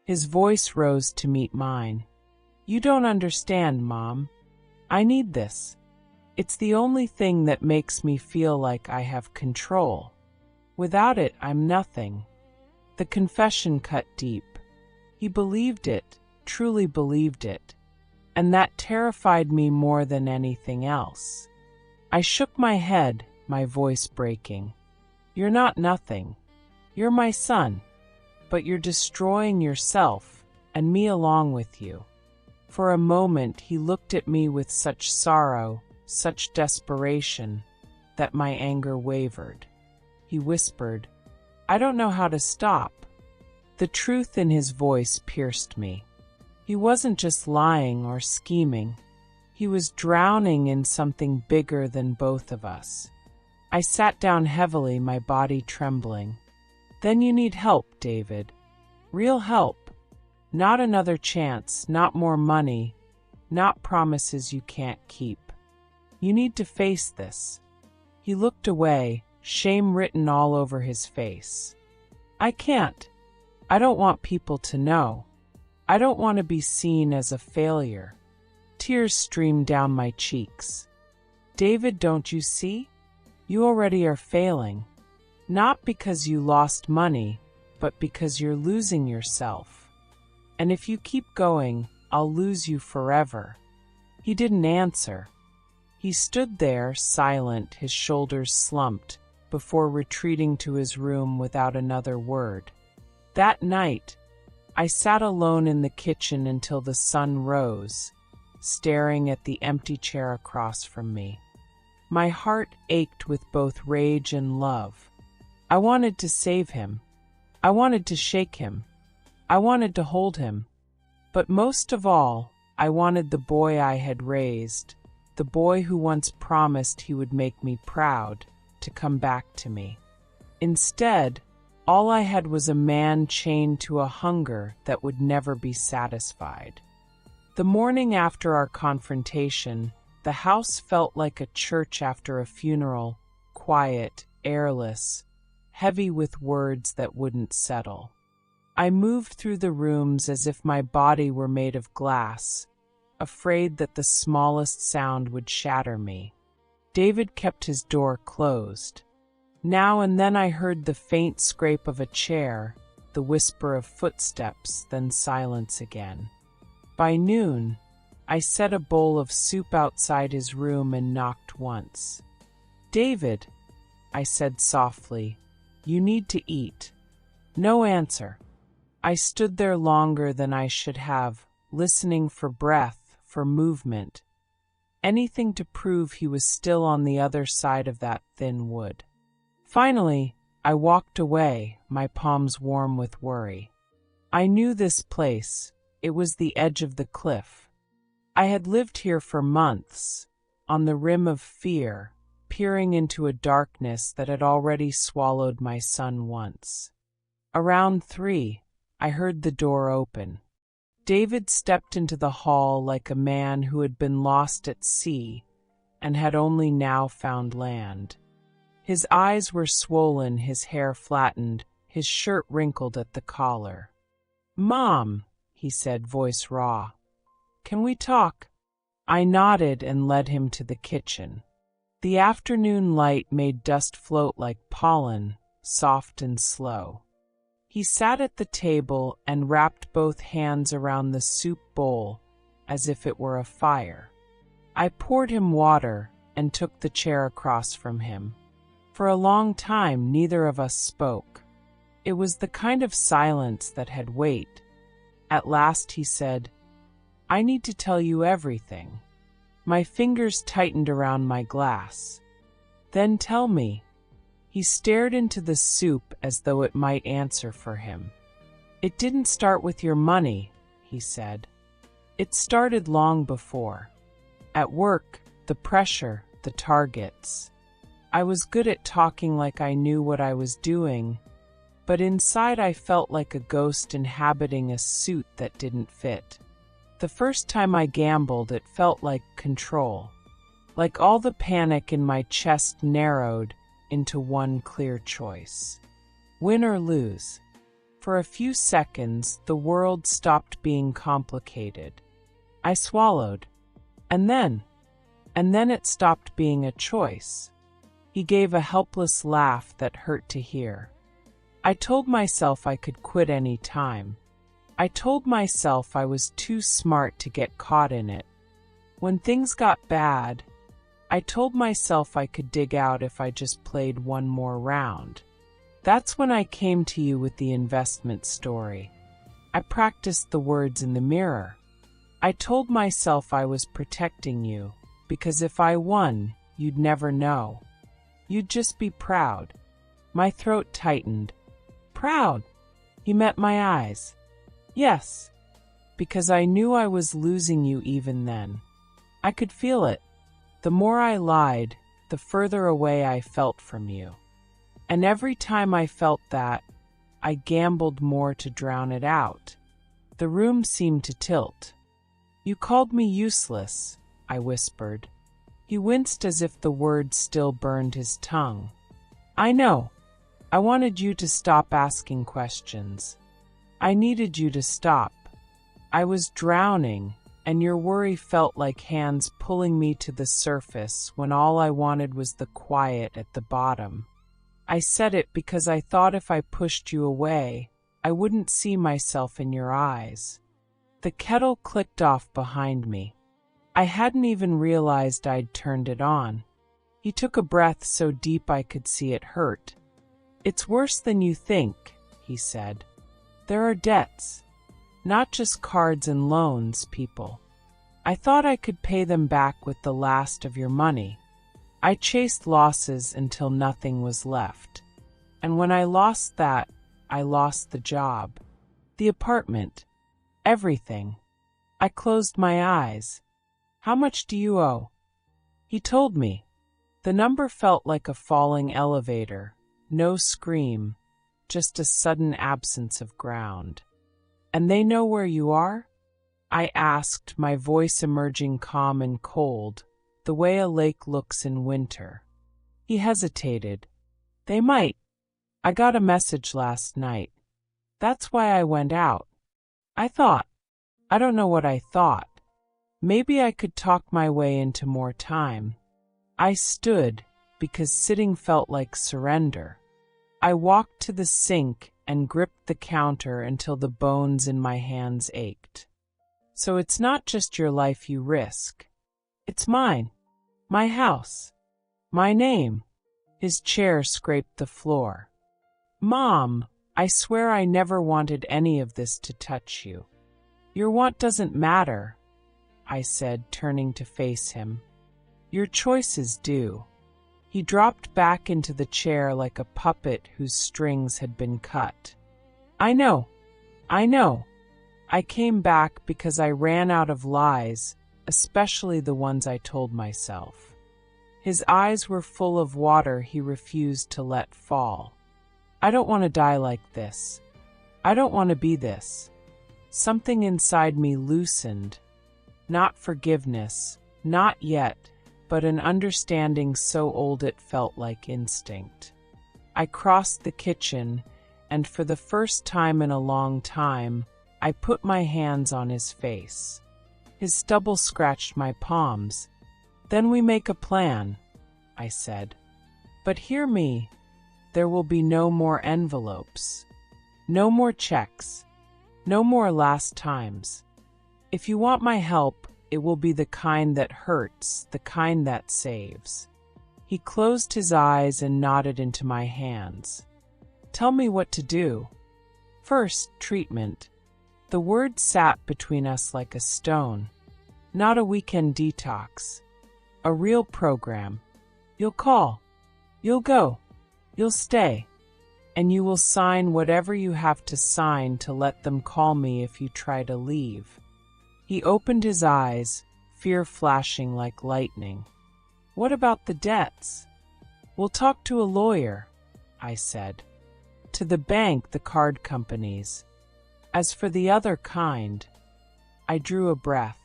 His voice rose to meet mine. "You don't understand, Mom. I need this. It's the only thing that makes me feel like I have control. Without it, I'm nothing." The confession cut deep. He believed it, truly believed it, and that terrified me more than anything else. I shook my head, my voice breaking. "You're not nothing. You're my son, but you're destroying yourself, and me along with you." For a moment he looked at me with such sorrow, such desperation, that my anger wavered. He whispered, "I don't know how to stop." The truth in his voice pierced me. He wasn't just lying or scheming. He was drowning in something bigger than both of us. I sat down heavily, my body trembling. "Then you need help, David. Real help. Not another chance, not more money, not promises you can't keep. You need to face this." He looked away, shame written all over his face. "I can't. I don't want people to know. I don't want to be seen as a failure." Tears streamed down my cheeks. David, don't you see? You already are failing. Not because you lost money, but because you're losing yourself. And if you keep going, I'll lose you forever." He didn't answer. He stood there, silent, his shoulders slumped, before retreating to his room without another word. That night, I sat alone in the kitchen until the sun rose, staring at the empty chair across from me. My heart ached with both rage and love. I wanted to save him. I wanted to shake him. I wanted to hold him. But most of all, I wanted the boy I had raised, the boy who once promised he would make me proud, to come back to me. Instead, all I had was a man chained to a hunger that would never be satisfied. The morning after our confrontation, the house felt like a church after a funeral, quiet, airless, heavy with words that wouldn't settle. I moved through the rooms as if my body were made of glass, afraid that the smallest sound would shatter me. David kept his door closed. Now and then I heard the faint scrape of a chair, the whisper of footsteps, then silence again. By noon, I set a bowl of soup outside his room and knocked once. "David," I said softly, "you need to eat." No answer. I stood there longer than I should have, listening for breath, for movement, anything to prove he was still on the other side of that thin wood. Finally, I walked away, my palms warm with worry. I knew this place. It was the edge of the cliff. I had lived here for months, on the rim of fear, peering into a darkness that had already swallowed my son once. Around 3, I heard the door open. David stepped into the hall like a man who had been lost at sea and had only now found land. His eyes were swollen, his hair flattened, his shirt wrinkled at the collar. "Mom," he said, voice raw, "can we talk?" I nodded and led him to the kitchen. The afternoon light made dust float like pollen, soft and slow. He sat at the table and wrapped both hands around the soup bowl as if it were a fire. I poured him water and took the chair across from him. For a long time, neither of us spoke. It was the kind of silence that had weight. At last he said, "I need to tell you everything." My fingers tightened around my glass. "Then tell me." He stared into the soup as though it might answer for him. "It didn't start with your money," he said. "It started long before. At work, the pressure, the targets. I was good at talking like I knew what I was doing, but inside I felt like a ghost inhabiting a suit that didn't fit. The first time I gambled, it felt like control. Like all the panic in my chest narrowed into one clear choice. Win or lose. For a few seconds, the world stopped being complicated. I swallowed. And then it stopped being a choice. He gave a helpless laugh that hurt to hear. I told myself I could quit any time. I told myself I was too smart to get caught in it. When things got bad, I told myself I could dig out if I just played one more round. That's when I came to you with the investment story. I practiced the words in the mirror. I told myself I was protecting you, because if I won, you'd never know. You'd just be proud. My throat tightened. Proud? He met my eyes. Yes, because I knew I was losing you even then. I could feel it. The more I lied, the further away I felt from you. And every time I felt that, I gambled more to drown it out. The room seemed to tilt. "You called me useless," I whispered. He winced as if the words still burned his tongue. "I know. I wanted you to stop asking questions. I needed you to stop. I was drowning, and your worry felt like hands pulling me to the surface when all I wanted was the quiet at the bottom. I said it because I thought if I pushed you away, I wouldn't see myself in your eyes. The kettle clicked off behind me. I hadn't even realized I'd turned it on. He took a breath so deep I could see it hurt. "It's worse than you think," he said. "There are debts. Not just cards and loans, people. I thought I could pay them back with the last of your money. I chased losses until nothing was left. And when I lost that, I lost the job, the apartment, everything. I closed my eyes. How much do you owe?" He told me. The number felt like a falling elevator. No scream, just a sudden absence of ground. "And they know where you are?" I asked, my voice emerging calm and cold, the way a lake looks in winter. He hesitated. "They might. I got a message last night. That's why I went out. I don't know what I thought. Maybe I could talk my way into more time." I stood, because sitting felt like surrender. I walked to the sink and gripped the counter until the bones in my hands ached. "So it's not just your life you risk. It's mine. My house. My name." His chair scraped the floor. "Mom, I swear I never wanted any of this to touch you." "Your want doesn't matter," I said, turning to face him. "Your choices do." He dropped back into the chair like a puppet whose strings had been cut. I know. I came back because I ran out of lies, especially the ones I told myself." His eyes were full of water he refused to let fall. "I don't want to die like this. I don't want to be this." Something inside me loosened. Not forgiveness, not yet, but an understanding so old it felt like instinct. I crossed the kitchen, and for the first time in a long time, I put my hands on his face. His stubble scratched my palms. "Then we make a plan," I said. "But hear me, there will be no more envelopes, no more checks, no more last times. If you want my help, it will be the kind that hurts, the kind that saves." He closed his eyes and nodded into my hands. "Tell me what to do." "First, treatment." The word sat between us like a stone. "Not a weekend detox. A real program. You'll call. You'll go. You'll stay. And you will sign whatever you have to sign to let them call me if you try to leave." He opened his eyes, fear flashing like lightning. "What about the debts?" "We'll talk to a lawyer," I said. "To the bank, the card companies. As for the other kind," I drew a breath,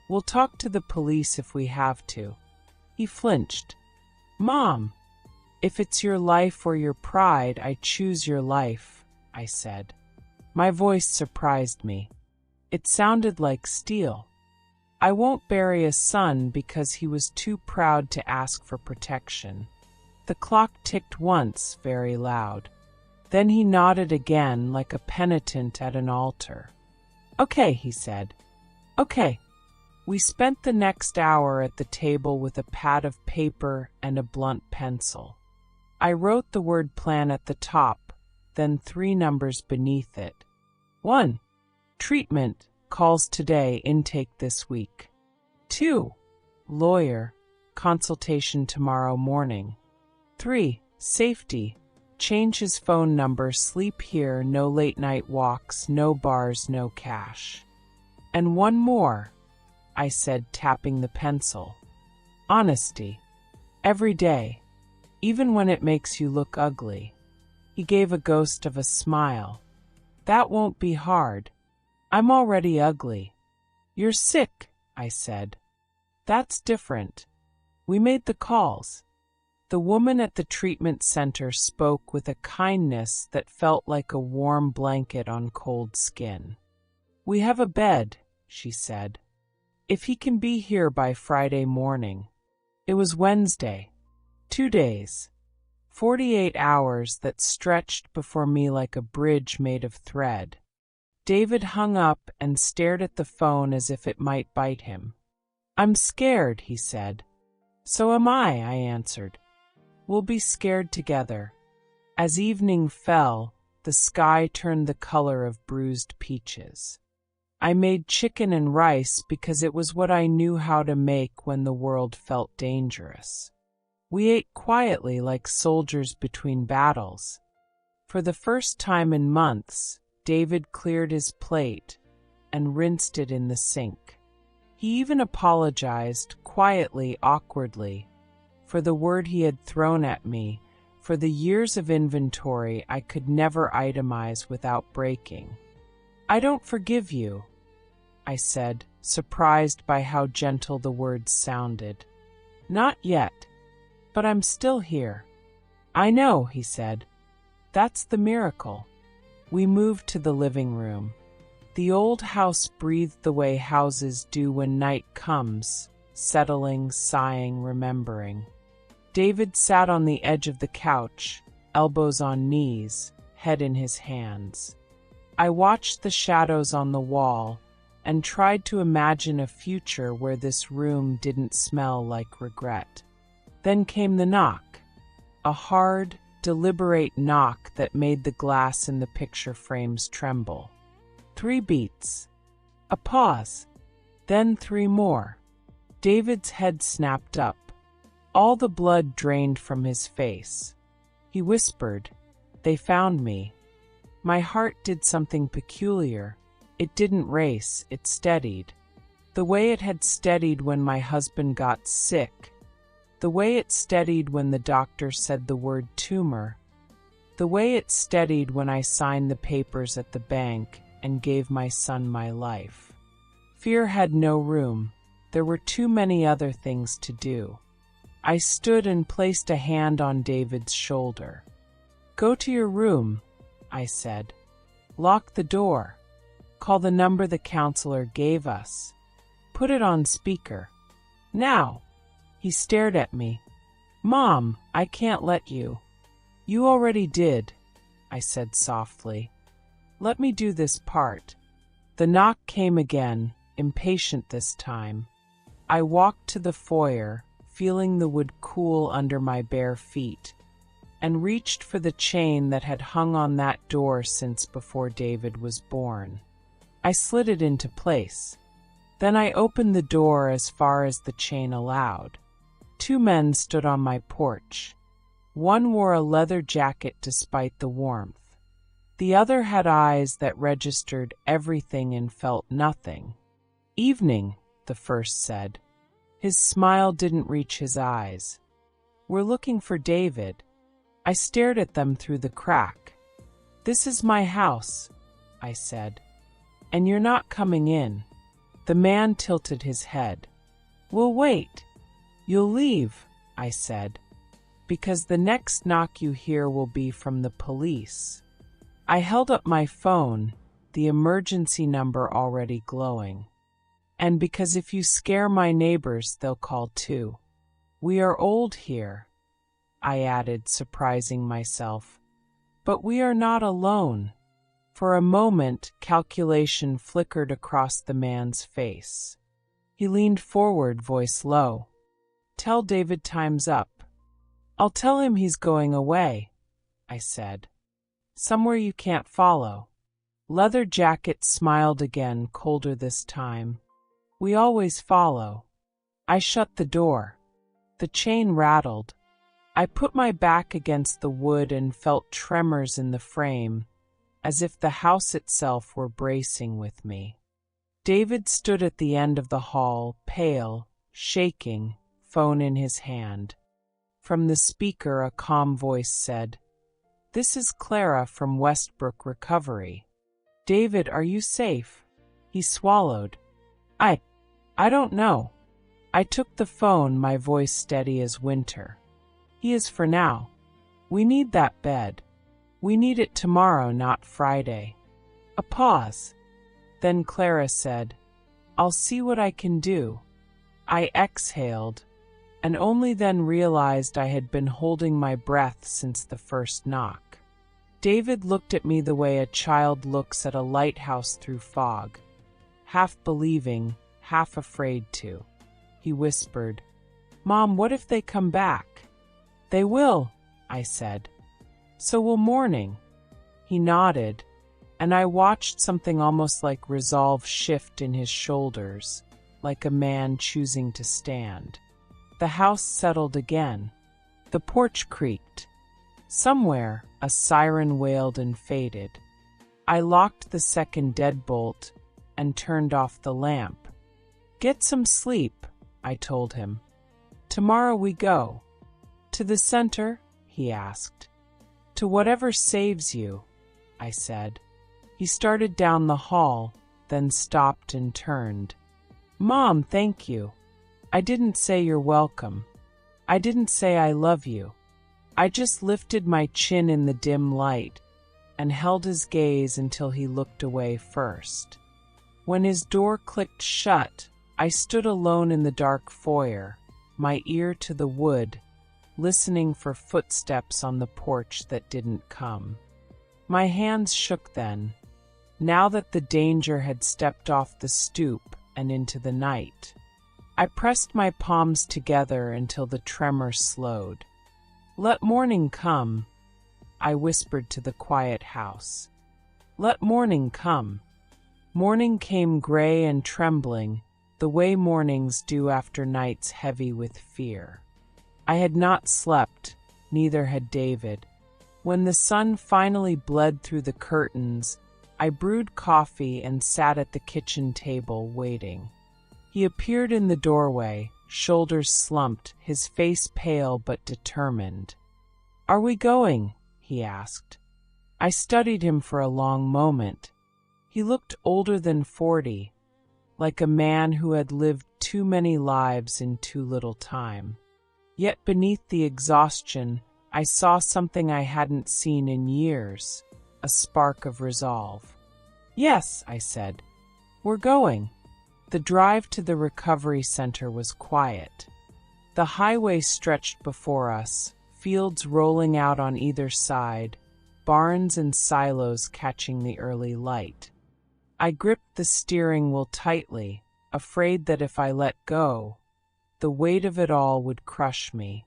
"we'll talk to the police if we have to." He flinched. "Mom, if it's your life or your pride, I choose your life," I said. My voice surprised me. It sounded like steel. "I won't bury a son because he was too proud to ask for protection." The clock ticked once, very loud. Then he nodded again like a penitent at an altar. "Okay," he said. "Okay." We spent the next hour at the table with a pad of paper and a blunt pencil. I wrote the word plan at the top, then 3 numbers beneath it. 1. Treatment, calls today, intake this week. 2. Lawyer, consultation tomorrow morning. 3. Safety, change his phone number, sleep here, no late night walks, no bars, no cash. And 1 more, I said, tapping the pencil. Honesty, every day, even when it makes you look ugly. He gave a ghost of a smile. "That won't be hard. I'm already ugly." "You're sick," I said. "That's different. We made the calls." The woman at the treatment center spoke with a kindness that felt like a warm blanket on cold skin. "We have a bed," she said. If he can be here by Friday morning. It was Wednesday. 2 days. 48 hours that stretched before me like a bridge made of thread. David hung up and stared at the phone as if it might bite him. "I'm scared," he said. "So am I answered. "We'll be scared together." As evening fell, the sky turned the color of bruised peaches. I made chicken and rice because it was what I knew how to make when the world felt dangerous. We ate quietly like soldiers between battles. For the first time in months, David cleared his plate and rinsed it in the sink. He even apologized, quietly, awkwardly, for the word he had thrown at me, for the years of inventory I could never itemize without breaking. "I don't forgive you," I said, surprised by how gentle the words sounded. "Not yet, but I'm still here." "I know," he said. "That's the miracle." We moved to the living room. The old house breathed the way houses do when night comes, settling, sighing, remembering. David sat on the edge of the couch, elbows on knees, head in his hands. I watched the shadows on the wall and tried to imagine a future where this room didn't smell like regret. Then came the knock, a hard, deliberate knock that made the glass in the picture frames tremble. 3 beats. A pause. Then 3 more. David's head snapped up. All the blood drained from his face. He whispered, "They found me." My heart did something peculiar. It didn't race, it steadied. The way it had steadied when my husband got sick. The way it steadied when the doctor said the word tumor. The way it steadied when I signed the papers at the bank and gave my son my life. Fear had no room. There were too many other things to do. I stood and placed a hand on David's shoulder. "Go to your room," I said. "Lock the door. Call the number the counselor gave us. Put it on speaker. Now." He stared at me. "Mom, I can't let you." "You already did," I said softly. "Let me do this part." The knock came again, impatient this time. I walked to the foyer, feeling the wood cool under my bare feet, and reached for the chain that had hung on that door since before David was born. I slid it into place. Then I opened the door as far as the chain allowed. 2 men stood on my porch. One wore a leather jacket despite the warmth. The other had eyes that registered everything and felt nothing. "Evening," the first said. His smile didn't reach his eyes. "We're looking for David." I stared at them through the crack. "This is my house," I said. "And you're not coming in." The man tilted his head. "We'll wait." "You'll leave," I said, "because the next knock you hear will be from the police." I held up my phone, the emergency number already glowing. "And because if you scare my neighbors, they'll call too. We are old here," I added, surprising myself. "But we are not alone." For a moment, calculation flickered across the man's face. He leaned forward, voice low. "Tell David time's up." "I'll tell him he's going away," I said. "Somewhere you can't follow." Leather Jacket smiled again, colder this time. "We always follow." I shut the door. The chain rattled. I put my back against the wood and felt tremors in the frame, as if the house itself were bracing with me. David stood at the end of the hall, pale, shaking, phone in his hand. From the speaker, a calm voice said, "This is Clara from Westbrook Recovery. David, are you safe?" He swallowed. I don't know." I took the phone, my voice steady as winter. "He is for now. We need that bed. We need it tomorrow, not Friday." A pause. Then Clara said, I'll see what I can do. I exhaled, and only then realized I had been holding my breath since the first knock. David looked at me the way a child looks at a lighthouse through fog, half believing, half afraid to. He whispered, "Mom, what if they come back?" "They will," I said. "So will morning." He nodded, and I watched something almost like resolve shift in his shoulders, like a man choosing to stand. The house settled again. The porch creaked. Somewhere, a siren wailed and faded. I locked the second deadbolt and turned off the lamp. "Get some sleep," I told him. "Tomorrow we go." "To the center?" he asked. "To whatever saves you," I said. He started down the hall, then stopped and turned. "Mom, thank you. I didn't say you're welcome. I didn't say I love you. I just lifted my chin in the dim light and held his gaze until he looked away first. When his door clicked shut, I stood alone in the dark foyer, my ear to the wood, listening for footsteps on the porch that didn't come. My hands shook then, now that the danger had stepped off the stoop and into the night. I pressed my palms together until the tremor slowed. "Let morning come," I whispered to the quiet house. "Let morning come." Morning came gray and trembling, the way mornings do after nights heavy with fear. I had not slept, neither had David. When the sun finally bled through the curtains, I brewed coffee and sat at the kitchen table waiting. He appeared in the doorway, shoulders slumped, his face pale but determined. "Are we going?" he asked. I studied him for a long moment. He looked older than 40, like a man who had lived too many lives in too little time. Yet beneath the exhaustion, I saw something I hadn't seen in years, a spark of resolve. "Yes," I said. "We're going." The drive to the recovery center was quiet. The highway stretched before us, fields rolling out on either side, barns and silos catching the early light. I gripped the steering wheel tightly, afraid that if I let go, the weight of it all would crush me.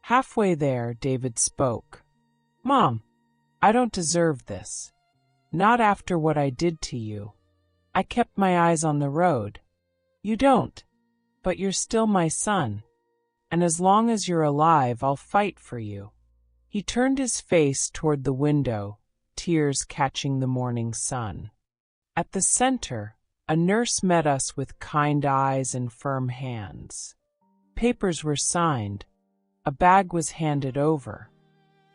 Halfway there, David spoke. "Mom, I don't deserve this. Not after what I did to you. I kept my eyes on the road. You don't, but you're still my son. And as long as you're alive, I'll fight for you." He turned his face toward the window, tears catching the morning sun. At the center, a nurse met us with kind eyes and firm hands. Papers were signed. A bag was handed over.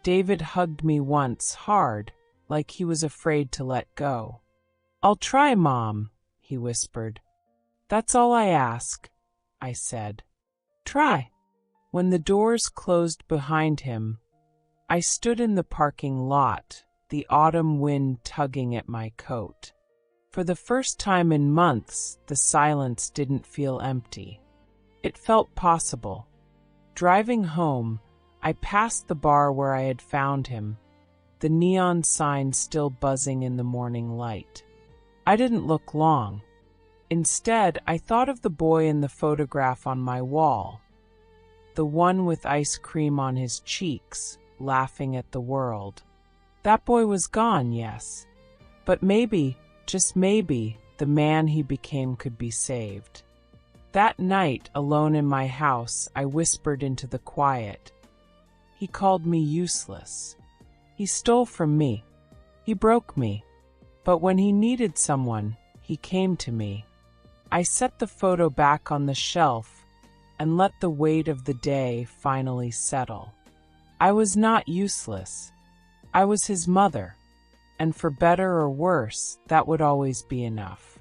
David hugged me once, hard, like he was afraid to let go. "I'll try, Mom," he whispered. "That's all I ask," I said. "Try." When the doors closed behind him, I stood in the parking lot, the autumn wind tugging at my coat. For the first time in months, the silence didn't feel empty. It felt possible. Driving home, I passed the bar where I had found him, the neon sign still buzzing in the morning light. I didn't look long. Instead, I thought of the boy in the photograph on my wall, the one with ice cream on his cheeks, laughing at the world. That boy was gone, yes, but maybe, just maybe, the man he became could be saved. That night, alone in my house, I whispered into the quiet. He called me useless. He stole from me. He broke me. But when he needed someone, he came to me. I set the photo back on the shelf and let the weight of the day finally settle. I was not useless. I was his mother, and for better or worse, that would always be enough.